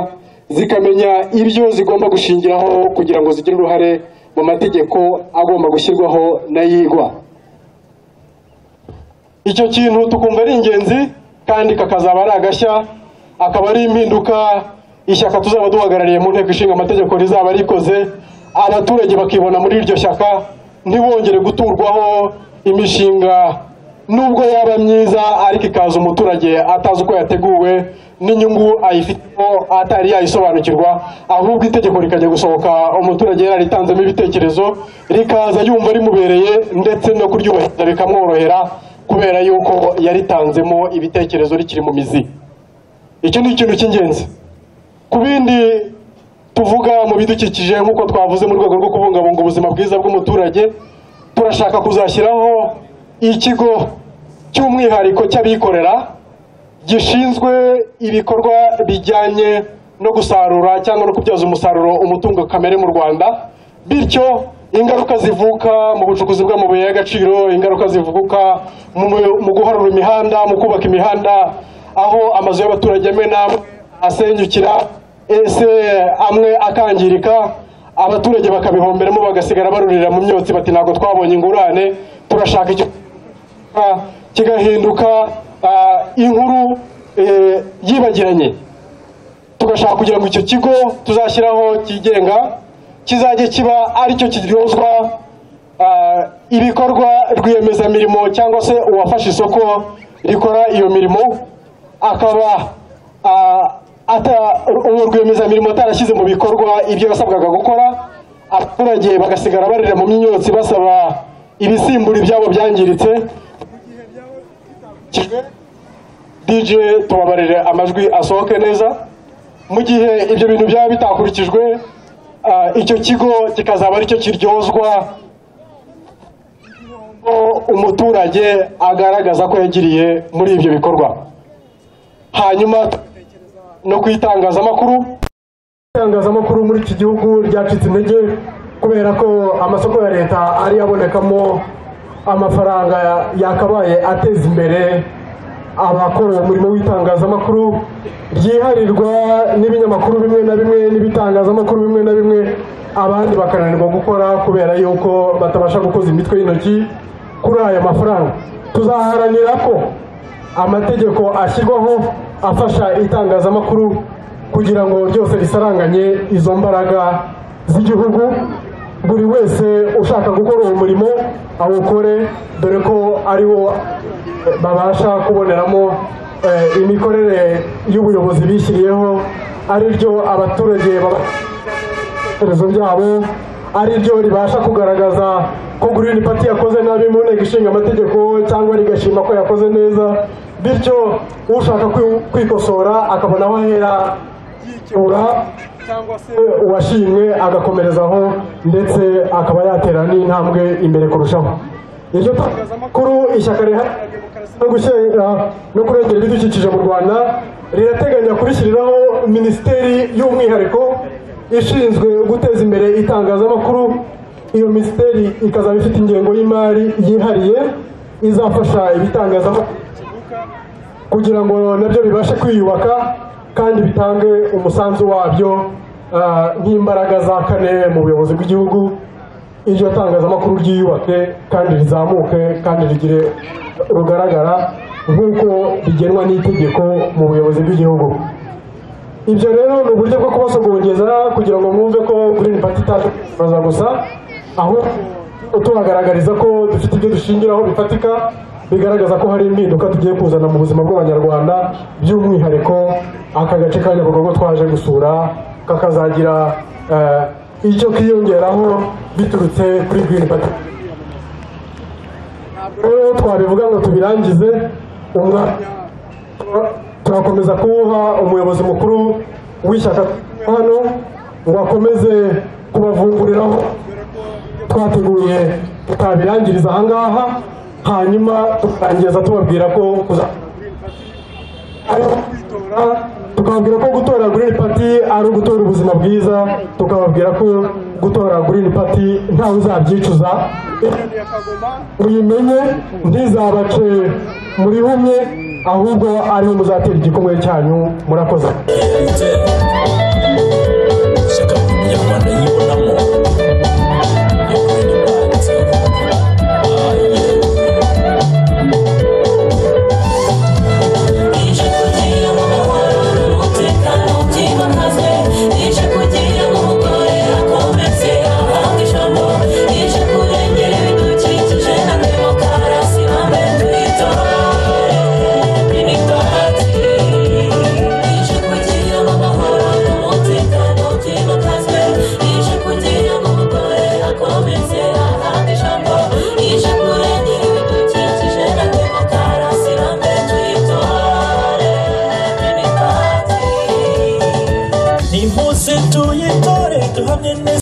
zikamenya ibyo zigomba gushingiraho kugira ngo zigire uruhare mu mategeko agomba gushyirwaho n'ayigwa. Icyo kintu tukumva ari ingenzi kandi kakazaba ari agashya, akaba ari impinduka ishyaka tuzaba duhagarariye mu nteko ishinga amategeko rizaba rikoze, abaturage bakibona muri iryo shyaka, ntibongere guturwaho imishinga nubwo yaba myiza ariko ikaza umuturage atazi uko yateguwe n'inyungu ayifitemo atari yayisobanukirwa, ahubwo itegeko rikajya gusohoka umuturage yaritanzemo ibitekerezo rikaza yumva rimubereye ndetse no kuryubahiriza bikamworohera kubera yuko yaritanzemo ibitekerezo rikiri mu mizi. Icyo ni ikintu cy'ingenzi. Ku bindi tuvuga mu bidukikije nk'uko twavuze mu rwego rwo kubungabunga ubuzima bwiza bw'umuturage, turashaka kuzashyiraho ikigo cy'umwihariko cy'abikorera gishinzwe ibikorwa bijyanye no gusarura cyangwa no kubyaza umusaruro umutungo kamere mu Rwanda, bityo ingaruka zivuka mu bucukuzi bw'amabuye y'agaciro, ingaruka zivuka mu guharura imihanda, mu kubaka imihanda, aho amazu y'abaturage amena asenyukira, ese amwe akangirika, abaturage bakabihomberamo bagasigara barurira mu myotsi bati ntabwo twabonye ingurane. Turashaka icyo kigahinduka inkuru yibagiranye, tugashaka kugira ngo icyo kigo tuzashyiraho kigenga kizajye kiba aricyo kiryozwa ibikorwa rwiyemezamirimo cyangwa se uwafashe isoko rikora iyo mirimo, akaba uwo rwiyemezamirimo atarashyize mu bikorwa ibyo basabwaga gukora, abaturage bagasigara barira mu myotsi basaba ibisimbura ibyabo byangiritse. DJ tubabarire amajwi asohoke neza. Mu gihe ibyo bintu byaba bitakurikijwe, icyo kigo kikazaba aricyo kiryozwa umuturage agaragaza ko yagiriye muri ibyo bikorwa. Hanyuma no kwitangazamakuru, itangazamakuru muri iki gihugu ryacitse intege kubera ko amasoko ya leta ari abonekamo amafaranga yakabaye ateza imbere abakora umurimo w'itangazamakuru, ryiharirwa n'ibinyamakuru bimwe na bimwe n'ibitangazamakuru bimwe na bimwe, abandi bakananirwa gukora kubera yuko batabasha gukoza imitwe y'intoki kuri aya mafaranga. Tuzaharanira ko amategeko ashyirwaho afasha itangazamakuru kugira ngo byose risaranganye izo mbaraga z'igihugu, buri wese ushaka gukora uwo murimo awukore, dore ko ariwo babasha kuboneramo imikorere y'ubuyobozi bishyiriyeho, ari ryo abaturage ibitekerezo byabo, ari ryo ribasha kugaragaza ko Green Party yakoze nabi mu nteko ishinga amategeko cyangwa rigashima ko yakoze neza, bityo ushaka kwikosora akabona aho ahera yicyura, cyangwa se uwashimwe agakomerezaho ndetse akaba yatera n'intambwe imbere kurushaho. Iryo tangazamakuru ishyaka riharanira demokarasi no gushyira no kurengera ibidukikije mu Rwanda rirateganya kurishyiriraho minisiteri y'umwihariko ishinzwe guteza imbere itangazamakuru, iyo minisiteri ikazaba ifite ingengo y'imari yihariye izafasha ibitangazamakuru kugira ngo nabyo bibashe kwiyubaka kandi bitange umusanzu wabyo nk'imbaraga za kane mu buyobozi bw'igihugu. Iryo tangazamakuru ryiyubake kandi rizamuke kandi rigire rugaragara nk'uko bigenwa n'itegeko mu buyobozi bw'igihugu. Ibyo rero ni uburyo bwo kubasogongeza kugira ngo mwumve ko Green Party itaza gusa, aho tubagaragariza ko dufite ibyo dushingiraho bifatika bigaragaza ko hari impinduka tugiye kuzana mu buzima bw'Abanyarwanda, by'umwihariko aka gace ka Nyabugogo twaje gusura kakazagira icyo kiyongeraho biturutse kuri Green Party. Rero twabivuga ngo tubirangize turakomeza kuwuha umuyobozi mukuru w'ishyaka hano ngo akomeze kubavunguriraho twateguye tutabirangiriza ahangaha, hanyuma tukangiza tubabwira ko tukababwira ko gutora Green Party ari ugutora ubuzima bwiza, tukababwira ko gutora Green Party ntawe uzabyicuza. Uyimenye ntizabace muri humye, ahubwo ariho muzatera igikomwe cyanyu. Murakoze.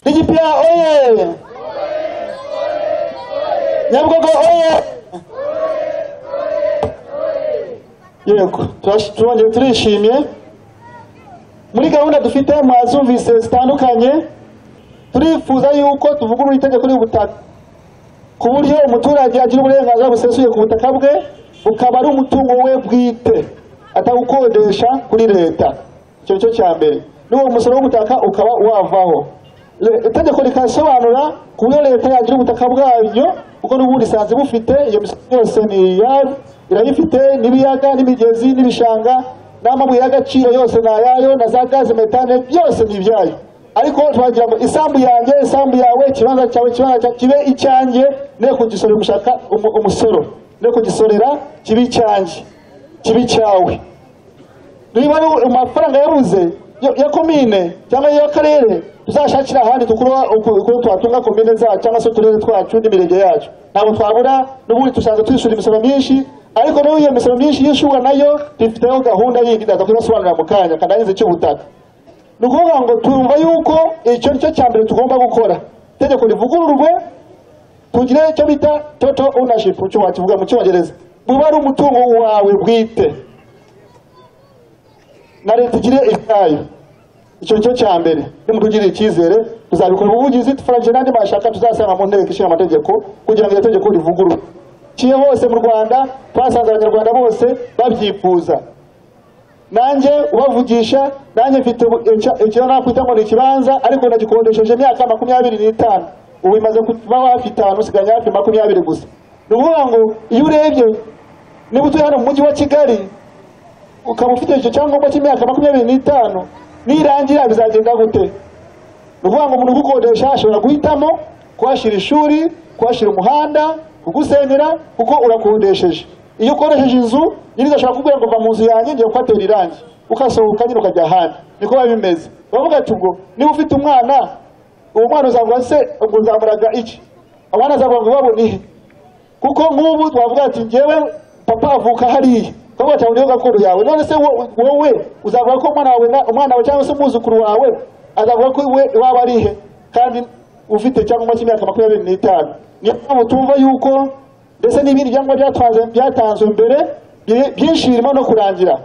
Ligipia oye! Nyabugogo oye! Yego, turongeye turishimye. Muri gahunda dufite mwazumvise zitandukanye, turifuza yuko tuvugurura itegeko ry'ubutaka ku buryo umuturage agira uburenganzira busesuye ku butaka bwe, bukaba ari umutungo we bwite atawukodesha kuri leta. Icyo cyo cya mbere. N'uwo umusoro w'ubutaka ukaba wavaho. Itegeko rikasobanura ku buryo leta yagira ubutaka bwayo kuko n'ubundi isanze bufite, iyo misozi yose ni iyayo, irayifite n'ibiyaga n'imigezi n'ibishanga n'amabuye y'agaciro yose ni ayayo, na za gaze metane byose ni ibyayo. Ariko twagira ngo isambu yanjye, isambu yawe, ikibanza cyawe, ikibanza cyawe kibe icyanjye, ne kugisorera gushaka umusoro, ne kugisorera kibe icyanjye, kibe icyawe. Niba amafaranga yabuze ya komine cyangwa y'akarere, tuzashakira ahandi uko twatunga komine zacu cyangwa se uturere twacu n'imirenge yacu. Ntabwo twabura, n'ubundi tusanzwe twishyura imisoro myinshi, ariko niyo iyo misoro myinshi yishyurwa nayo dufiteho gahunda yindi ndaza kubasobanurira mu kanya kandangiza cy'ubutaka. Ni ukuvuga ngo turumva yuko icyo nicyo cya mbere tugomba gukora. Itegeko rivugururwe, tugire icyo bita total ownership, icyo wakivuga mu Cyongereza, buba ari umutungo wawe bwite na leta igire ibyayo. Icyo nicyo cya mbere. Nimutugirire icyizere tuzabikora ubuvugizi, tufaranje n'andi mashaka tuzasanga mu nteko ishinga amategeko kugira ngo itegeko rivugururwe. Kiye hose mu Rwanda twasanze Abanyarwanda bose babyifuza. Nanjye ubavugisha, nanjye mfite icyo nakwita ngo ni ikibanza, ariko nagikodesheje imyaka 25. Ubu imaze kuba hafi 5, usiganye hafi 20 gusa. Ni ukuvuga ngo iyo urebye niba utuye hano mu mujyi wa Kigali ukaba ufite icyo cyangombwa cy'imyaka 25, nirangira bizagenda gute? Ni ukuvuga ngo umuntu ugukodesha ashobora guhitamo kuhashyira ishuri, kuhashyira umuhanda, kugusenyera kuko urakodesheje. Iyo ukoresheje inzu, nyirizo ashobora kukubwira ngo va mu nzu yanjye ngiye kuhatera irangi, ukasohoka nyine ukajya ahandi. Niko biba bimeze. Bavuga ati ubwo niba ufite umwana, uwo mwana uzavuga se ngo uzamuraga iki? Abana azavuga ngo babone kuko nk'ubu twavuga ati ngewe papa avuka hariya, kavuga ati niyo gakondo yawe. None se wowe uzavuga ko umwana wawe cyangwa se umwuzukuru wawe azavuga ko waba arihe kandi ufite cyangwa cy'imyaka 25? Niyo mpamvu tumva yuko ndetse n'ibindi byangombwa byatanzwe mbere byinshi birimo no kurangira.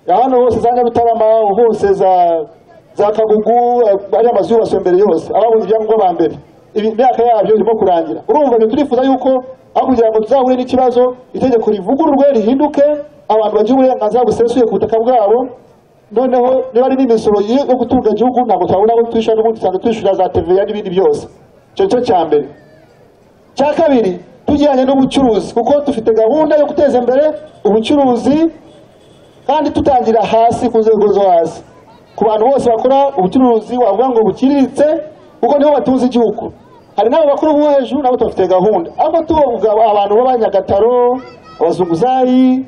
Hano hose za Nyabutarama, hose za Kagugu, ari amazu yubatswe mbere yose, ababonye ibyangombwa ba mbere imyaka yabyo irimo kurangira. Urumva ngo turifuza yuko aho kugira ngo tuzahure n'ikibazo itegeko rivugururwe rihinduke, abantu bagira uburenganzira busesuye ku butaka bwabo. Noneho niba ari n'imisoro yo gutunga igihugu ntabwo twabona ko twishyura, n'ubundi cyane twishyura za TVA n'ibindi byose. Icyo cyo cya mbere. Cya kabiri, tujyanye n'ubucuruzi, kuko dufite gahunda yo guteza imbere ubucuruzi kandi tutangira hasi ku nzego zo hasi, ku bantu bose bakora ubucuruzi wavuga ngo buciriritse, kuko nibo batunze igihugu. Hari n'abo bakuru bo hejuru nabo bafite gahunda, ariko tuvuga abantu b'abanyagataro, abazunguzayi,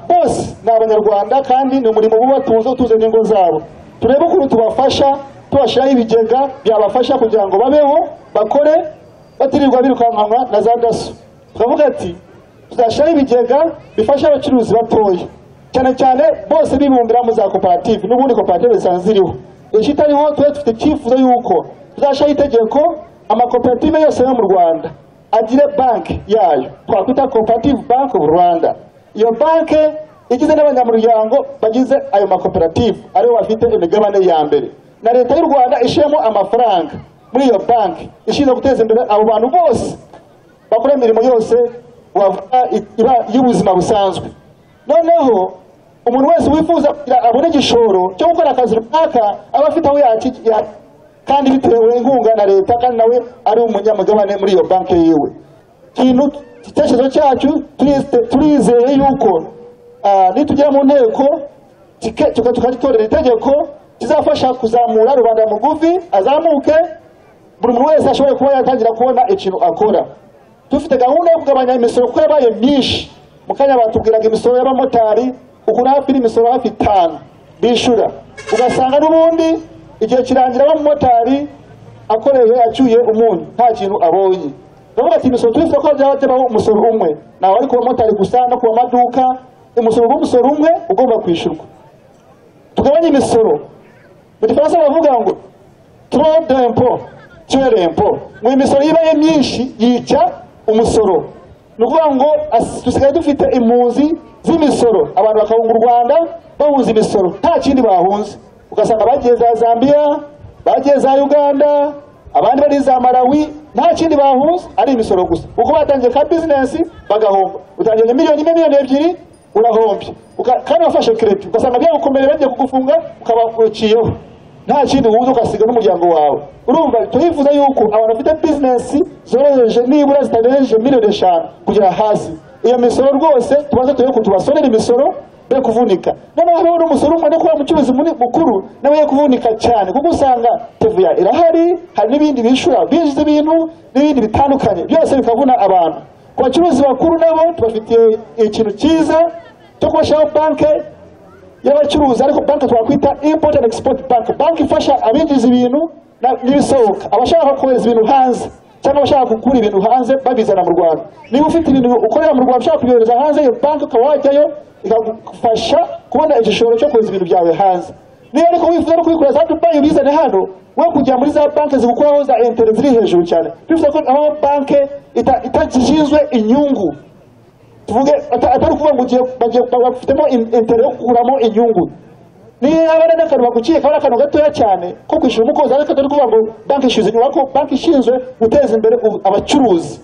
bose ni abanyarwanda kandi ni umurimo bubatunze utuze n'ingo zabo. Turebe ukuntu tubafasha, tubashyiraho ibigega byabafasha kugira ngo babeho bakore batirirwa birukankanwa na za daso. Turavuga ati tuzashyiraho ibigega bifasha abacuruzi batoya, cyane cyane bose bibumbira mu za koperative, n'ubundi koperative zisanzwe ziriho. Ikitariho tuba dufite icyifuzo yuko tuzashyiraho itegeko amakoperative yose yo mu Rwanda agire banki yayo, twakwita Cooperative Bank of Rwanda. Iyo banki igizwe n'abanyamuryango bagize ayo makoperative aribo bafite imigabane ya mbere, na leta y'u Rwanda ishiramo amafaranga muri iyo banki ishinzwe guteza imbere abo bantu bose bakora imirimo yose iba y'ubuzima busanzwe. Noneho umuntu wese wifuza kugira abone igishoro cyo gukora akazi runaka aba afite aho yakijya, kandi bitewe inkunga na leta, kandi nawe ari umunyamugabane muri iyo banki yiwe. Igitekerezo cyacu turizeye yuko nitugera mu nteko tukagitorera itegeko kizafasha kuzamura rubanda mugufi, azamuke buri muntu wese ashobora kuba yatangira kubona ikintu akora. Dufite gahunda yo kugabanya imisoro kuko yabaye myinshi. Mu kanya batubwiraga imisoro y'abamotari ukura hafi n'imisoro hafi 5 bishura, ugasanga n'ubundi igihe kirangira abamotari akoreye acyuye umunyu nta kintu abonye. Ndavuga ati imisoro turifuza ko byaba umusoro umwe, nawe ari ku bamotari gusa no ku maduka, umusoro w'umusoro umwe ugomba kwishyurwa. Tugabanya imisoro, mu Gifaransa bavuga ngo trop d'impôt tue l'impôt, ngo imisoro ibaye myinshi yica umusoro. Ni ukuvuga ngo dusigaye dufite impunzi z'imisoro, abantu bakahunga u Rwanda bahunze imisoro nta kindi bahunze, ugasanga bagiye za Zambia, bagiye za Uganda, abandi bari za Malawi, nta kindi bahunze ari imisoro gusa. Uko batangiye ka business bagahomba, utangiye miliyoni 2 urahombye, kandi wafashe credit ugasanga byagukomereye bagiye kugufunga ukaba uciyeho, nta kindi wuze ugasiga n'umuryango wawe. Urumva turifuza yuko abantu bafite business zoroheje nibura zitarengeje 5,000,000 kugera hasi, iyo misoro rwose tubanza turebe ko tubasorera imisoro be kuvunika. Noneho hariho n'umusoro umwe no kuba umucuruzi mukuru nawe yo kuvunika cyane, kuko usanga TVA irahari, hari n'ibindi bishura binjiza ibintu n'ibindi bitandukanye byose bikavuna abantu. Ku bacuruzi bakuru nabo tubafitiye ikintu cyiza cyo kubashyiraho banki y'abacuruzi, ariko banki twakwita import and export bank. Banki ifasha abinjiza ibintu n'ibisohoka, abashaka kohereza ibintu hanze cyangwa abashaka gukura ibintu hanze babizana mu Rwanda. Niba ufite ibintu ukorera mu Rwanda ushaka kubyohereza hanze, iyo banki ukaba wajyayo ikagufasha kubona igishoro cyo kohereza ibintu byawe hanze. Niba ariko wifuza no kubikora za Dubai ubizane hano, we kujya muri za banki zigukuraho za interet ziri hejuru cyane. Twifuza ko aho banki itashinzwe inyungu, tuvuge atari kuvuga ngo bagiye bafitemo interet yo kukuramo inyungu. Niba abana n'akantu baguciye kabara akantu gatoya cyane ko kwishyura umukozi, ariko atari kuvuga ngo banki ishinzwe inyungu, ko banki ishinzwe guteza imbere abacuruzi,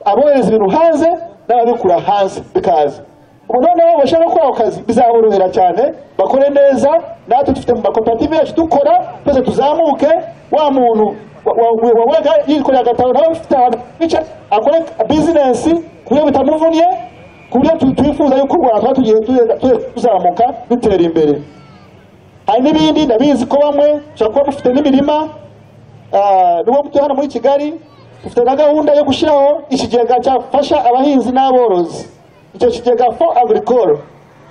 abohereza ibintu hanze n'ababikura hanze bikaza. Ubu noneho bashaka gukora ako kazi bizaborohera cyane, bakore neza. Natwe dufite mu makoperative yacu dukora twese tuzamuke. Wa muntu wawaga yikorera agataro nawe ufite abica akore business kuburyo bitamuvunnye, kuburyo twifuza yuko u Rwanda tugiye tuzamuka dutera imbere. Hari n'ibindi ndabizi ko bamwe ushobora kuba mufite n'imirima, n'uwo mutuye hano muri Kigali dufite na gahunda yo gushyiraho ikigega cyafasha abahinzi n'aborozi. Icyo kigega for agricole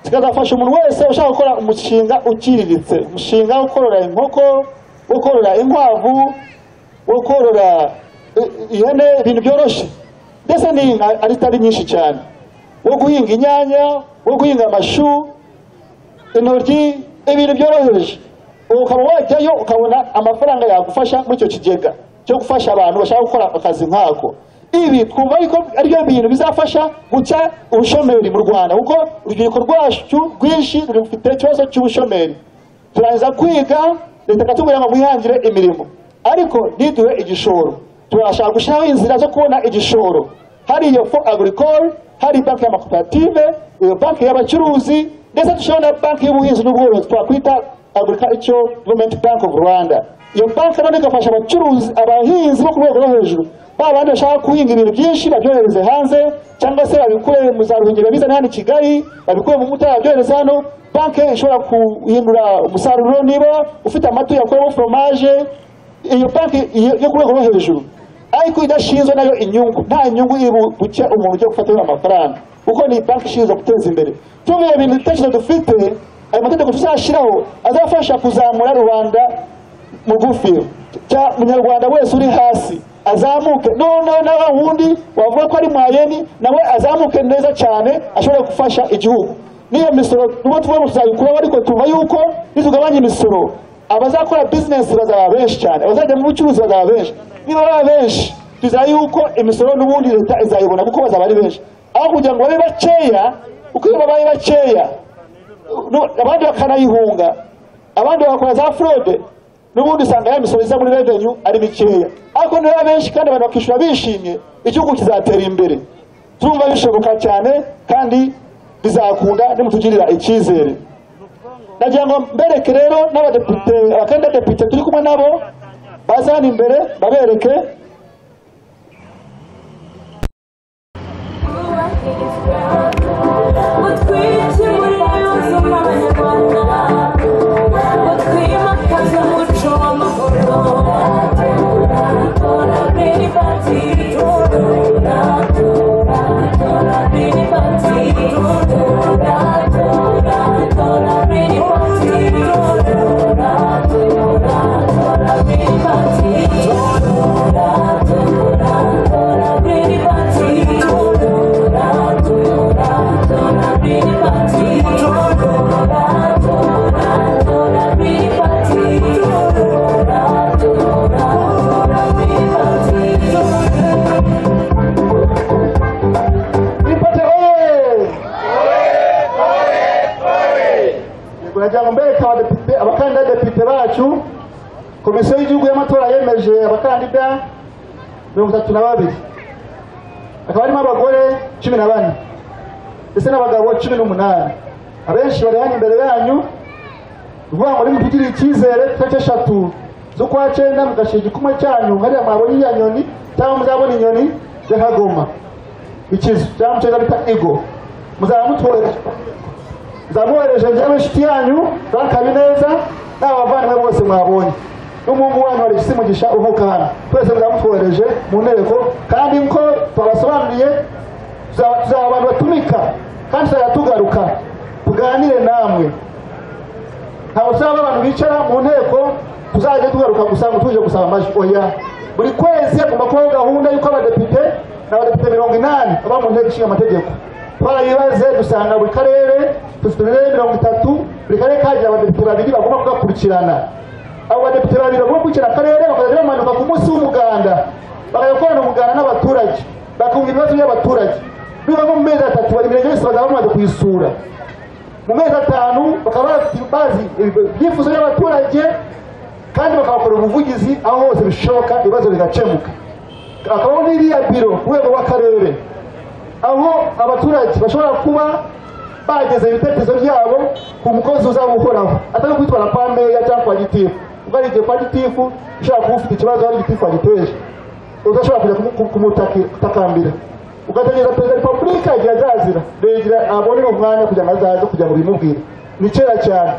kikazafasha umuntu wese ushaka gukora umushinga uciriritse, umushinga wo korora inkoko, wo korora inkwavu, wo korora ihene, ibintu byoroshye ndetse n'inka atari nyinshi cyane, wo guhinga inyanya, wo guhinga amashu, intoryi, ibintu byoroheje. Ukaba wajyayo ukabona amafaranga yagufasha muri icyo kigega cyo gufasha abantu bashaka gukora akazi nkako. Ibi twumva ariko ariyo bintu bizafasha gucya ubushomeri mu Rwanda, kuko urubyiruko rwacu rwinshi rufite ikibazo cy'ubushomeri. Turangiza kwiga, leta ikatubwira ngo mwihangire imirimo, ariko ntiduhe igishoro. turashaka gushiraho inzira zo kubona igishoro, hari iyo for agricole, hari banki y'amakoperative, iyo banki y'abacuruzi, ndetse dushobora na banki y'ubuhinzi n'ubworozi twakwita Agricultural Development Bank of Rwanda. Iyo banki none igafasha abacuruzi, abahinzi bo ku rwego rwo hejuru, babandi bashaka guhinga ibintu byinshi babyohereze hanze, cyangwa se babikure mu za Ruhengeri bizana hano i Kigali, babikure mu Mutara babyohereze hano. Banki ishobora kuhindura umusaruro, niba ufite amata yakoramo fromage, iyo banki yo ku rwego rwo hejuru, ariko idashinzwe nayo inyungu, nta nyungu buke umuntu ujya gufata amafaranga, kuko ni banki ishinzwe guteza imbere. Tuvuye ibintu bitekerezo dufite, ayo mategeko tuzashyiraho azafasha kuzamura rubanda mugufi, cya munyarwanda wese uri hasi azamuke, noneho nawe wundi wavuga ko ari mwayeni nawe azamuke neza cyane, ashobora gufasha igihugu. Niyo misoro tuba tuvuga tuzayikuraho, ariko tuva yuko nitugabanya imisoro abazakora business bazaba benshi cyane, abazajya mu bucuruzi bazaba benshi. Niba baba benshi tuza yuko imisoro n'ubundi leta izayibona, kuko bazaba ari benshi, aho kugira ngo babe bakeya. Uko iyo babaye bakeya abandi bakanayihunga, abandi bakora za fraude, n'ubundi usanga ya misoro iza muri revenue ari mikeya. Ariko niba benshi kandi abantu bakishyura bishimye, igihugu kizatera imbere. Turumva bishoboka cyane kandi bizakunda nimutugirira icyizere. Nagira ngo mbereke rero n'abadepite, abakandida depite turi kumwe nabo bazana imbere babereke. Abakandida depite bacu, komisiyo y'igihugu y'amatora yemeje abakandida 32, akaba harimo abagore 14 ndetse n'abagabo 18. Abenshi bari hano imbere yanyu, uvuga ngo nimutugirire icyizere, tariki 3 z'ukwa 9 mugashira igikumwe cyanyu hariya mwabonye ya nyoni, cyangwa muzabona inyoni y'Akagoma, ikizu cyangwa muceza bita ego, muzaba mutwohereje. Zamwohereje njyewe inshuti yanyu Bakabineza n'abavandimwe bose mwabonye, n'umuhungu wanyu Alexis Mugisha uvuka hano, twese muzamutwohereje mu nteko. kandi nko twabasobanuriye tuzaba abantu batumika, kandi tuzatugaruka tuganire namwe. Ntabwo tuzaba abantu bicara mu nteko tuzajya tugaruka gusa ngo tuje gusaba amajwi. Oya, buri kwezi hagomba kubaho gahunda y'uko abadepite n'abadepite 80 baba mu nteko ishinga amategeko. Twarabibaze dusanga buri karere dufite 30, buri karere kagira abadepite 2 bagomba kugakurikirana. Abo badepite 2 bagomba gukurikirana akarere, bakajya bamanuka ku munsi w'umuganda, bagakorana umuganda n'abaturage, bakumva ibibazo by'abaturage. Biba mu mezi 3 bari imirenge yose bazaba bamaze kuyisura. Mu mezi 5 bakaba bazi ibyifuzo by'abaturage, kandi bakabakora ubuvugizi aho hose bishoboka, ibibazo bigakemuka. Akabaho n'iriya biro ku rwego rw'akarere, aho abaturage bashobora kuba bageze ibitekerezo byabo ku mukozi uzaba uhoraho, atari kwitwara kwa meya cyangwa kwa gitifu. Ubwo ari igihe kwa gitifu ushobora kuba ufite ikibazo hari gitifu agiteje, udashobora kujya kumutakambira, ugategereza perezida wa repubulika igihe azazira, regira abone umwanya kugira ngo azaze kugira ngo bimubwire. Ni kera cyane,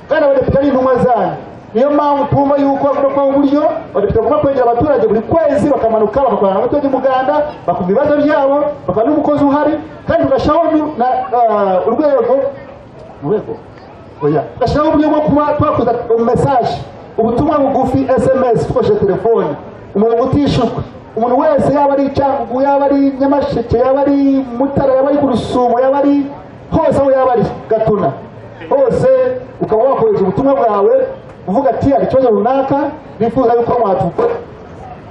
kandi abadepite ari intumwa zanyu. Niyo mpamvu twumva yuko bagomba uburyo abadepite bagomba kwegera abaturage buri kwezi, bakamanuka bagakorana n'abaturage umuganda, bakumva ibibazo byabo, bakaba n'umukozi uhari, kandi tugashyiraho tugashyiraho uburyo bwo kuba twakoza message, ubutumwa bugufi SMS dukoresheje telefone, umuntu utishyurwa. Umuntu wese yaba ari Cyangugu, yaba ari Nyamasheke, yaba ari Mutara, yaba ari Kurusumo, yaba ari hose aho yaba ari Gatuna, hose ukaba wakoresha ubutumwa bwawe uvuga ati ari ikibazo runaka bifuza yuko mwatuka,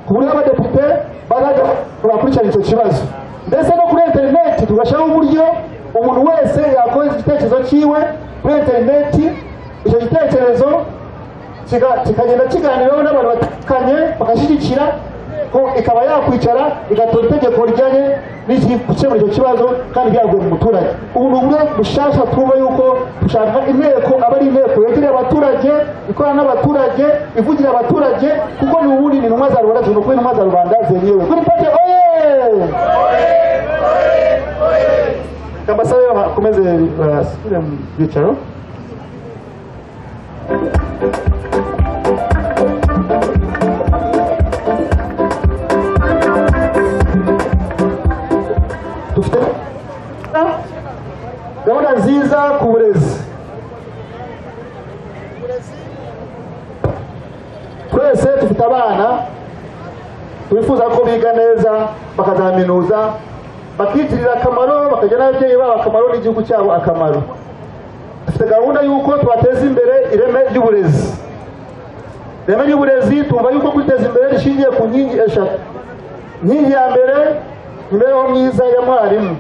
ku buryo abadepite bazajya bakurikirana icyo kibazo. Ndetse no kuri interineti tugashyiraho uburyo umuntu wese yakoze igitekerezo cyiwe kuri interineti, icyo gitekerezo kikagenda kiganiraho n'abantu batandukanye bagashyigikira, amategeko ikaba yakwicara igatora itegeko rijyanye n'igikemura icyo kibazo kandi byavuye mu muturage. Ubu ni uburyo bushasha twumva yuko dushaka inteko aba ari inteko yegereye abaturage, ikorana n'abaturage, ivugira abaturage, kuko ni ubundi ni intumwa za rubanda, tugomba kuba intumwa za rubanda zemewe. Kuri pate oye! Ambasabe bakomeze basubire mu byicaro. Dufite gahunda nziza ku burezi. Twese dufite abana twifuza ko biga neza bakazaminuza bakitirira akamaro, bakajya n'ababyeyi babo akamaro n'igihugu cyabo akamaro. Dufite gahunda y'uko tubateza imbere ireme ry'uburezi. Ireme ry'uburezi tumva yuko kwiteza imbere rishingiye ku nkingi eshatu. Inkingi ya mbere, imibereho myiza ya mwarimu.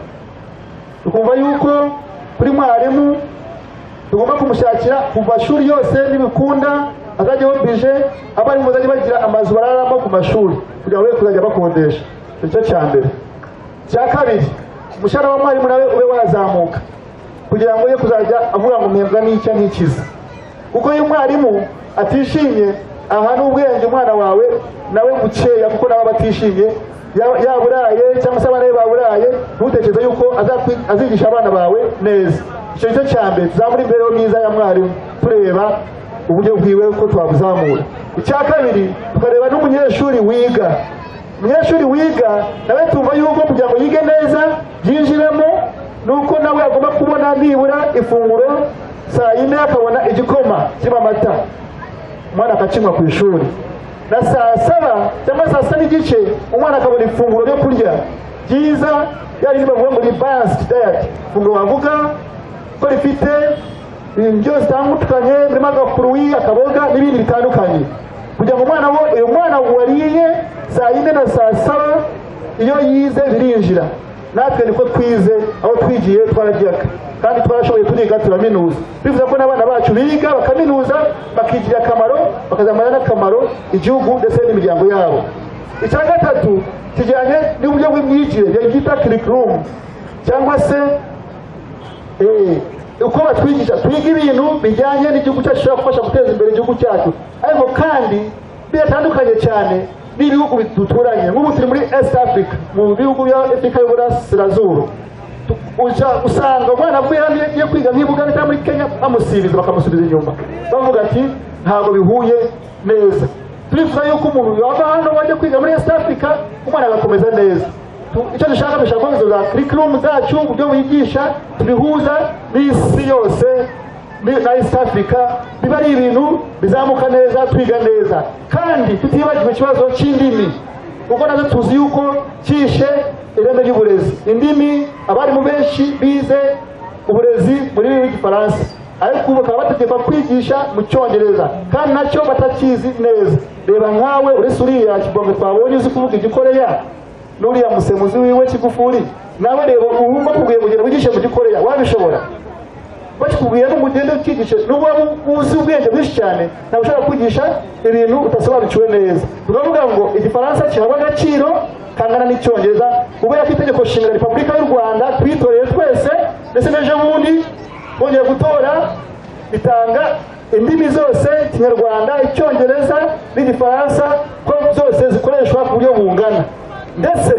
Tukumva yuko kuri mwarimu tugomba kumushakira kuva mashuri yose n'ibikunda azajyaho bije, abarimu bazajya bagira amazu bararamo ku mashuri kugira ngo kuzajya bakodesha. Icyo cya mbere. Cya kabiri, umushahara wa mwarimu nawe ube wazamuka kugira ngo ye kuzajya avuga ngo mpembwa n'icya n'ikiza. Kuko iyo mwarimu atishimye aha n'ubwenge umwana wawe nawe gukeya, kuko nawe batishimye yaburaye cyangwa se abana be baburaye, ntutekereze yuko azigisha abana bawe neza. Icyo nicyo cya mbere, tuzamura imibereho myiza ya mwarimu tureba uburyo bwiwe ko twabuzamura. Icya kabiri, tukareba n'umunyeshuri wiga. Umunyeshuri wiga nawe tumva yuko kugira ngo yige neza yinjiremo nuko nawe agomba kubona nibura ifunguro saa yine, akabona igikoma kirimo amata, umwana akakinywa ku ishuri, na saa saba cyangwa saa sita n'igice umwana akabona ifunguro ryo kurya ryiza, yari bavuga ngo ni balanced diet, ifunguro wavuga ko rifite indyo zitandukanye, birimo agafuruwi, akaboga n'ibindi bitandukanye, kugira ngo umwana uyu mwana wariye saa yine na saa saba iyo yize birinjira. Natwe niko twize, aho twigiye twaragiyaga kandi twarashoboye turiga turaminuza. Bivuze ko n'abana bacu biga bakaminuza bakigira akamaro, bakazamara n'akamaro igihugu ndetse n'imiryango yabo. Icya gatatu kijyanye n'uburyo bw'imyigire byita curriculum, cyangwa se uko batwigisha twiga ibintu bijyanye n'igihugu cyacu cyo gufasha guteza imbere igihugu cyacu, ariko kandi bitandukanye cyane n'ibihugu duturanye. Nk'ubu turi muri East Africa, mu bihugu bya Afrika y'Uburasirazuba, usanga umwana avuye hano iyo kwiga nk'Ibuganda cyangwa muri Kenya bamusibiza bakamusubiza inyuma bavuga ati ntabwo bihuye neza. Turifuza yuko umuntu wava hano wajya kwiga muri East Africa umwana agakomeza neza. Icyo dushaka ko izo za curriculum zacu uburyo wigisha tubihuza n'isi yose na East Africa, biba ari ibintu bizamuka neza, twiga neza, kandi tutibagiwe ikibazo cy'indimi, kuko nazo tuzi yuko cyishe ireme ry'uburezi. Indimi abarimu benshi bize uburezi muri rw'Igifaransa, ariko ubu bakaba bategekwa kwigisha mu Cyongereza kandi nacyo batakizi neza. Reba nkawe uretse uriya kibonge twabonye uzi kuvuga Igikoreya n'uriya musemuzi wiwe Kigufuri, nawe reba uwumva kubwiye kugira wigishe mu Gikoreya wabishobora? Bakikubwiye n'umugende ukigisha n'uba uzi ubwenge bwinshi cyane, ntabwo ushobora kwigisha ibintu utasobanukiwe neza. Turavuga ngo Igifaransa kihabwa agaciro kangana n'Icyongereza, kubera ko itegeko nshinga Repubulika y'u Rwanda twitoreye twese, ndetse n'ejo bundi bongeye gutora bitanga indimi zose, Kinyarwanda, Icyongereza n'Igifaransa, ko zose zikoreshwa ku buryo bungana, ndetse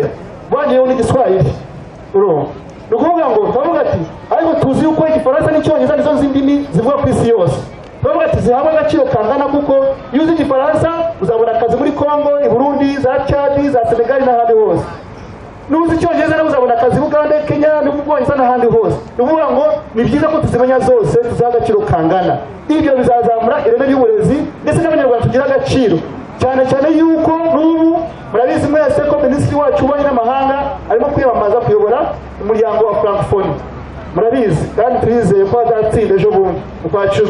bongeyeho n'Igiswahili. Ni ukuvuga ngo turavuga ati ariko tuzi yuko Igifaransa n'Icyongereza nizo ndimi zivuga ku isi yose. Turavuga ati zihabwa agaciro kangana, kuko iyo uzi Igifaransa uzabona akazi muri Congo, i Burundi, za Chad, za Senegal n'ahandi hose. N'uzi Icyongereza nawe uzabona akazi Uganda, Kenya no mu Bwongereza n'ahandi hose. Ni ukuvuga ngo ni byiza ko tuzimenya zose, tuziha agaciro kangana. Ibyo bizazamura ireme ry'uburezi ndetse n'Abanyarwanda tugira agaciro, cyane cyane yuko n'ubu murabizi mwese ko Minisitiri wacu w'Ububanyi n'Amahanga arimo kwiyamamaza kuyobora umuryango wa Francophonie. Murabizi kandi turizeye ko azatsinda ejo bundi mu kwa 10.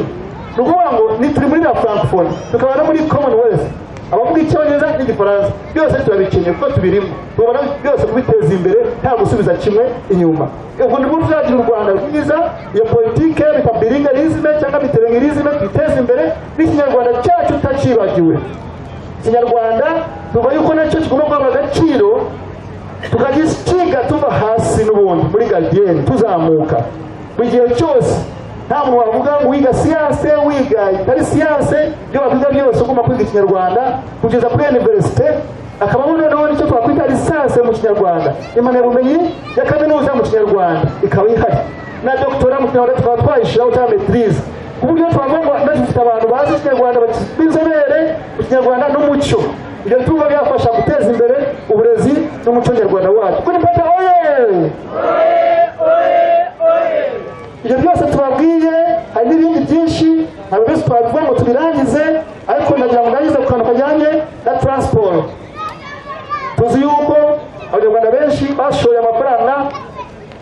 Ni ukuvuga ngo ni turi muri na Francophonie, tukaba no muri Commonwealth, abavuga Icyongereza n'Igifaransa byose turabikeneye kuko tubirimo, tubona byose kubiteza imbere nta gusubiza kimwe inyuma. Ubwo ni buryo bwagira u Rwanda rwiza, iyo politike bita bilingualisme cyangwa bilingualisme twiteza imbere, n'Ikinyarwanda cyacu tutakibagiwe. Ikinyarwanda tuba yuko nacyo kigomba guhabwa agaciro, tukagisiga tuva hasi n'ubundi muri gardien tuzamuka. Mu gihe cyose nta muntu wavuga ngo wiga siyanse, wiga itari siyanse, ibyo bavuga byose ugomba kwiga Ikinyarwanda kugeza kuri universite. Akabaho noneho nicyo twakwita lisansi mu Kinyarwanda, impamyabumenyi ya kaminuza mu Kinyarwanda ikaba ihari, na doctora mu Kinyarwanda tukaba twayishyiraho cya maîtrise, ku buryo twavuga ngo dufite abantu bazi Ikinyarwanda b'inzobere mu Kinyarwanda n'umuco. Ibyo tuba byafasha guteza imbere uburezi n'umuco nyarwanda wacu. Kuri Mpata oye! Ibyo byose tubabwiye, hari n'ibindi byinshi ntabwo byose twabivuga ngo tubirangize, ariko nagira ngo ndagize ku kantu kajyanye na transport. Tuzi yuko abanyarwanda benshi bashoye amafaranga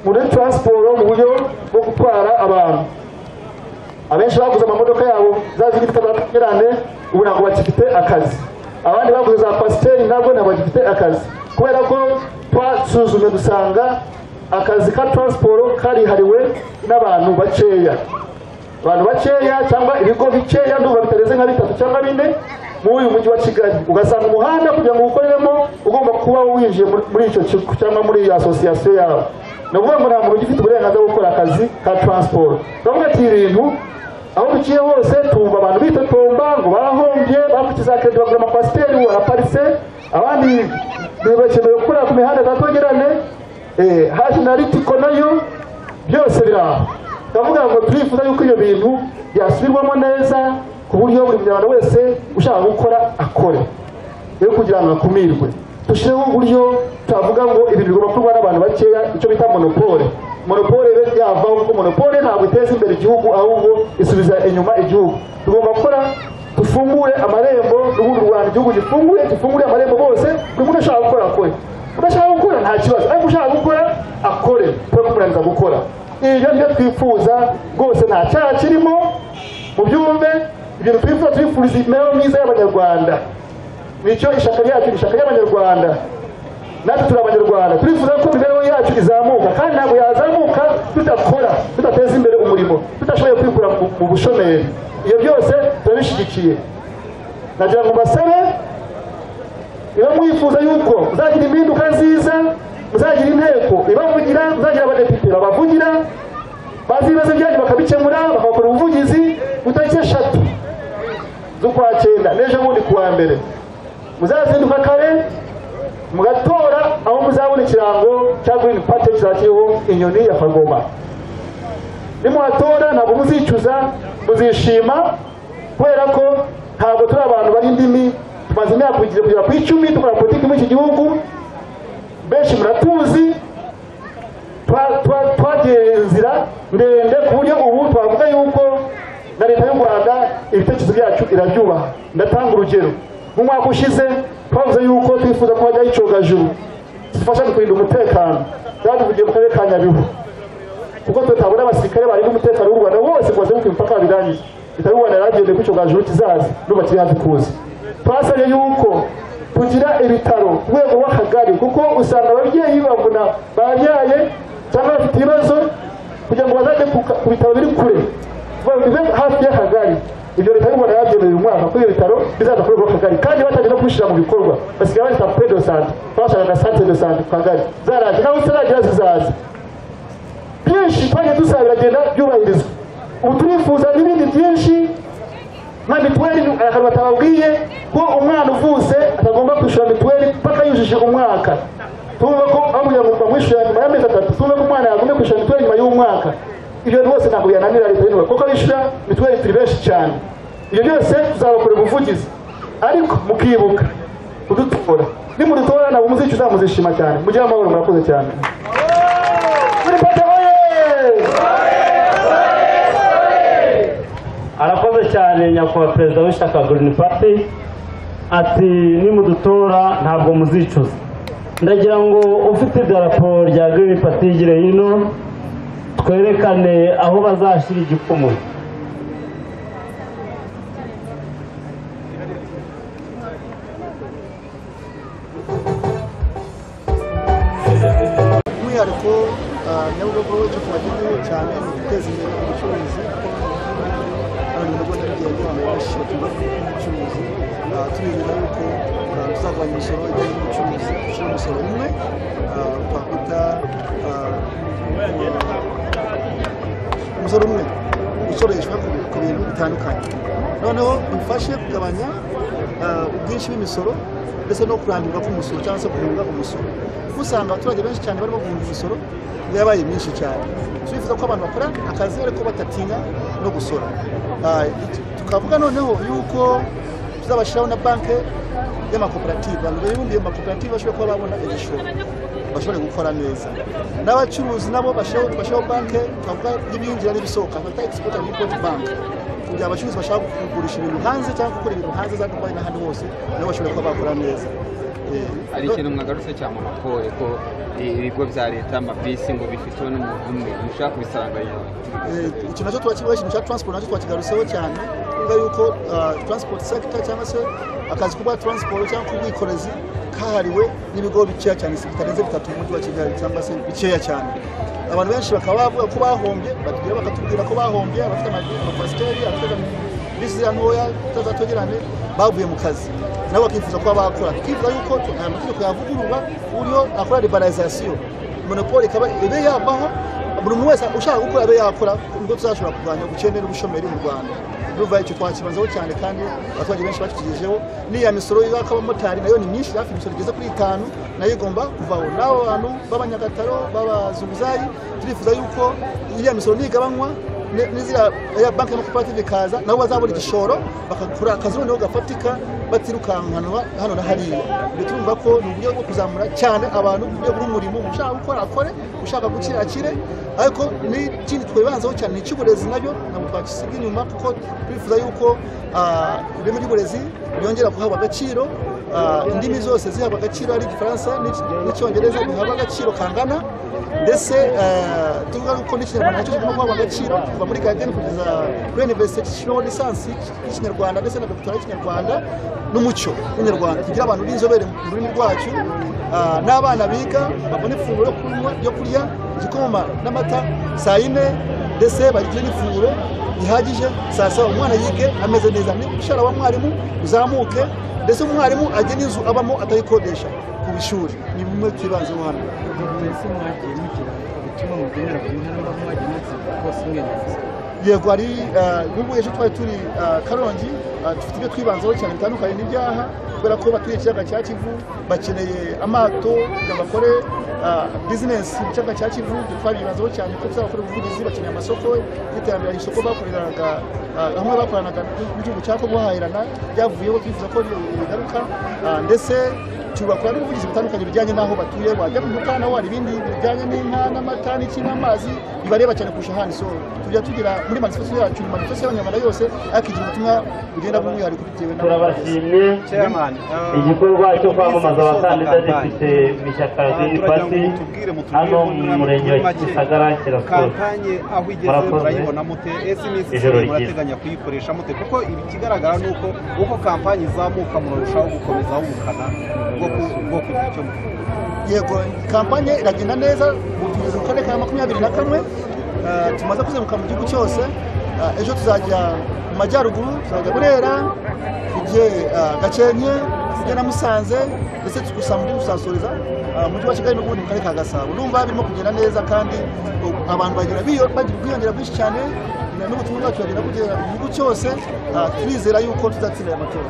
muri transport mu buryo bwo gutwara abantu. Abenshi baguze amamodoka yabo zazifite abaterane, ubu ntabwo bakifite akazi. Abandi baguze za pasiteri ntabwo bagifite akazi, kubera ko twasuzumye dusanga akazi ka transport karihariwe n'abantu bakeya. Abantu bakeya cyangwa ibigo bikeya ndumva bitareze nka 3 cyangwa 4 muri uyu mujyi wa Kigali. Ugasanga umuhanda kugira ngo ukoreremo ugomba kuba winjiye muri icyo kigo cyangwa muri iyi association yawe. Navuga ngo nta muntu ugifite uburenganzira bwo gukora akazi ka transport. Turavuga ati ibintu aho duciye hose tumva abantu bitotomba ngo bahombye, bakukiza credit bagura amapasiteri waraparitse, abandi bebakeneye gukora ku mihanda gatogerane, haje na ritiko nayo byose biraho. Turavuga ngo turifuza yuko ibyo bintu byasubirwamo neza ku buryo buri munyarwanda wese ushaka gukora akore, rero kugira ngo akumirwe. Dushireho uburyo twavuga ngo ibintu bigomba kuba n'abantu bakeya, icyo bita monopole. Monopole yavaho kuko monopole ntabwo iteza imbere igihugu, ahubwo isubiza inyuma igihugu. Tugomba gukora dufungure amarembo, n'ubundi Rwanda igihugu gifungure amarembo bose, buri muntu ashaka gukora akore. Udashaka gukora nta kibazo, ariko ushaka gukora akore, twe kumurangiza gukora. Ibyo nibyo twifuza rwose, nta cyaha kirimo. Mu byumve ibintu twifuriza imibereho myiza y'Abanyarwanda, nicyo ishaka ryacu, ishaka y'Abanyarwanda. Natwe turi Abanyarwanda, turifuza ko imibereho yacu izamuka, kandi ntabwo yazamuka tudakora, tudateza imbere umurimo, tudashoboye kwikura mu bushomeri. Iyo byose turabishyigikiye. Nagira ngo mbasabe, niba mwifuza yuko muzagira impinduka nziza, muzagira inteko ibavugira, muzagira abadepite babavugira, bazi ibibazo byanyu bakabikemura, bakakora ubuvugizi. Ku itariki 3 z'ukwa 9 n'ejo bundi kuwa mbere muzazinduka kare mugatora aho muzabona ikirango cya Green Party kizakiriho inyoni ya Kagoma. Nimuhatora ntabwo muzicuza, muzishima, kubera ko ntabwo turi abantu bari indimi. Tumaze imyaka kugera ku 10 dukora politiki muri iki gihugu, benshi muratuzi, twagenzira ndende ku buryo ubu twavuga yuko na leta y'u Rwanda ibitekerezo byacu irabyubaha. Ndatanga urugero, mu mwaka ushize twavuze yuko twifuza ko hajyaho icyogajuru zifasha mu kurinda umutekano, twabivugiye mu karere ka Nyabihu, kuko tutabona abasirikare barinda umutekano w'u Rwanda wose kubaze ku mipaka birangiye. Leta y'u Rwanda yaragendeye ku icyogajuru kizaza n'ubu kiri hafi kuza. Twasabye yuko tugira ibitaro ku rwego rw'akagari, kuko usanga ababyeyi babona babyaye cyangwa bafite ibibazo kugira ngo bazajye ku bitaro biri kure, bibe hafi y'akagari. Ibyo leta y'u Rwanda yabyemeye uyu mwaka ko ibyo bitaro bizaza kuri urwo kagari, kandi batangiye no kubishyira mu bikorwa. Basigaye bandika pre de sante, bashakaga centre de sante ku kagari, zaraje naho zitaragira zizaza. Byinshi twagiye dusaba biragenda byubahirizwa. Ubu turifuza n'ibindi byinshi nka mituweli. Akantu batababwiye ko umwana uvutse atagomba kwishyura mituweli mpaka yujuje umwaka. Tuvuga ko aho ngo bamwishyura nyuma y'amezi 3, tuvuga ko umwana yagomba kwishyura mituweli nyuma y'umwaka. Ibyo rwose ntabwo yananira leta y'u Rwanda, kuko bishyura mituweli turi benshi cyane. Ibyo byose tuzabakora ubuvugizi, ariko mukibuka kudutora. Nimudutora ntabwo muzicuza, muzishima cyane. Mugire amahoro, murakoze cyane. Arakoze cyane nyakubahwa perezida w'ishyaka Green Party, ati nimudutora ntabwo muzicuza. Ndagira ngo ufite idarapo rya Green Party yigire hino twerekane aho bazashyira igikumwe. umwihariko Nyabugogo cyo kubagenewe cyane mu guteza imbere ubucuruzi, kuko abantu mu Rwanda yagiye abantu benshi batumva ubucuruzi turizera yuko tuzagabanya imisoro ijyanye n'ubucuruzi dushyira umusoro umwe twakwita umusoro umwe usoreshwa ku bintu bitandukanye noneho dufashe kugabanya ubwinshi bw'imisoro ndetse no kurandurwa k'umusoro cyangwa se guhunga umusoro kuko usanga abaturage benshi cyane barimo guhunga imisoro yabaye myinshi cyane turifuza ko abantu bakora akazi ariko batatinya no gusora tukavuga noneho yuko tuzabashyiraho na banki y'amakoperative abantu bibumbiye mu makoperative bashobora kuba babona igishoro bashobora gukora neza n'abacuruzi nabo bashyiraho banki twavuga y'ibinjira n'ibisohoka bata export and import bank kugira abacuruzi bashaka kugurisha ibintu hanze cyangwa gukora ibintu hanze za Dubai n'ahandi hose nabo bashobora kuba bakora neza hari ikintu mwagarutse cya monopole ko ibigo bya leta amabisi ngo bifitwe n'umuntu umwe mushaka kubisaranganya ikintu nacyo twakibaye ikintu cya transport nacyo twakigarutseho cyane kuvuga yuko transport sector cyangwa se akazi kuba transport cyangwa kubwikorezi kahariwe n'ibigo bikeya cyane bitarenze bitatu mu mujyi wa Kigali cyangwa se bikeya cyane abantu benshi bakaba bavuga ko bahombye bakatubwira ko bahombye abafite amapasiteri abafite bisi ntoya tutazatogerane bavuye mu kazi nabo bakifuza kuba bakora twifuza yuko amategeko yavugururwa uburyo akora liberalisation monopole ikaba ibe yabaho buri muntu wese ushaka gukora abe yakora ubwo tuzashobora kurwanya ubukene n'ubushomeri mu Rwanda ruva icyo twakibanzaho cyane kandi abaturage benshi bakigejejeho n'iya misoro y'abamotari nayo ni myinshi hafi imisoro igeze kuri 5 nayo igomba kuvaho n'abo bantu b'abanyagataro b'abazunguzayi turifuza yuko iriya misoro nigabanywa n'izira ya banki y'amakoperative ikaza nabo bazabona igishoro bakakura akazi noneho gafatika batirukankanwa hano na hariya bitumva ko ni uburyo bwo kuzamura cyane abantu mu buryo bw'umurimo ushaka gukora akore ushaka gukira akire ariko n'ikindi twibanzaho cyane ni icy'uburezi nabyo ntabwo twakisiga inyuma kuko twifuza yuko ireme ry'uburezi ryongera guhabwa agaciro indimi zose zihabwa agaciro ari Igifaransa n'icyongereza bihabwa agaciro kangana ndetse tuvuga ko n'ikinyarwanda nacyo kigomba guhabwa agaciro kuva muri garden kugeza kuri university cy'ishyiraho lisansi y'ikinyarwanda ndetse na doctorat y'ikinyarwanda n'umuco w'inyarwanda kugira abantu b'inzobere mu rurimi rwacu n'abana biga babona ifunguro yo kurya igikoma n'amata saa 4 ndetse bagire n'ifunguro ihagije sasa umwana yige ameze neza n'ishara wa mwarimu uzamuke ndetse umwarimu ajye n'inzu abamo atayikodesha ku bishuri ni bimwe kibanze hano yego ari n'ubwo ejo twari turi Karongi dufite ibyo twibanzeho cyane bitandukanye n'ibyaha kubera ko batuye ikiyaga cya Kivu bakeneye amato kugira bakore business mu kiyaga cya Kivu twabibanzeho cyane ko tuzakora ubuvugizi bakeneye amasoko y'iterambere y'isoko bakoreraga hamwe bakoranaga n'igihugu cya Kongo hahirana byavuyeho twifuza ko bigaruka ndetse tubakora n'ubuvugizi butandukanye bijyanye n'aho batuye bajya mu mutana wari ibindi bijyanye n'inka n'amata n'amazi bibareba cyane kurusha hano so tujya tugira muri manifesto yacu manifesto y'abanyarwanda yose akigira ubutumwa bugenda bumwihariko bitewe na turabashimye igikorwa cyo kwamamaza abakandida dufite mu ishyaka Green Party hano mu murenge wa Gisagara kampanye aho igeze murayibona mute ijoro murateganya kuyikoresha mute kuko ikigaragara nuko uko kampanye izamuka murarushaho gukomezaho ubukana bwo kugira icyo yego kampanye iragenda neza tugeze mu karere ka 21 tumaze kuzenguruka mu gihugu cyose ejo tuzajya mu majyaruguru tuzajya Burera tujye Gakenke tujye na Musanze ndetse tugusa muri Musansoreza mujyi wa Kigali n'ubundi mu karere ka Gasabo numva birimo kugenda neza kandi abantu bagira biyongera byinshi cyane n'ubutumwa bwacu bagenda kugera mu gihugu cyose turizera yuko tuzatsinda amatora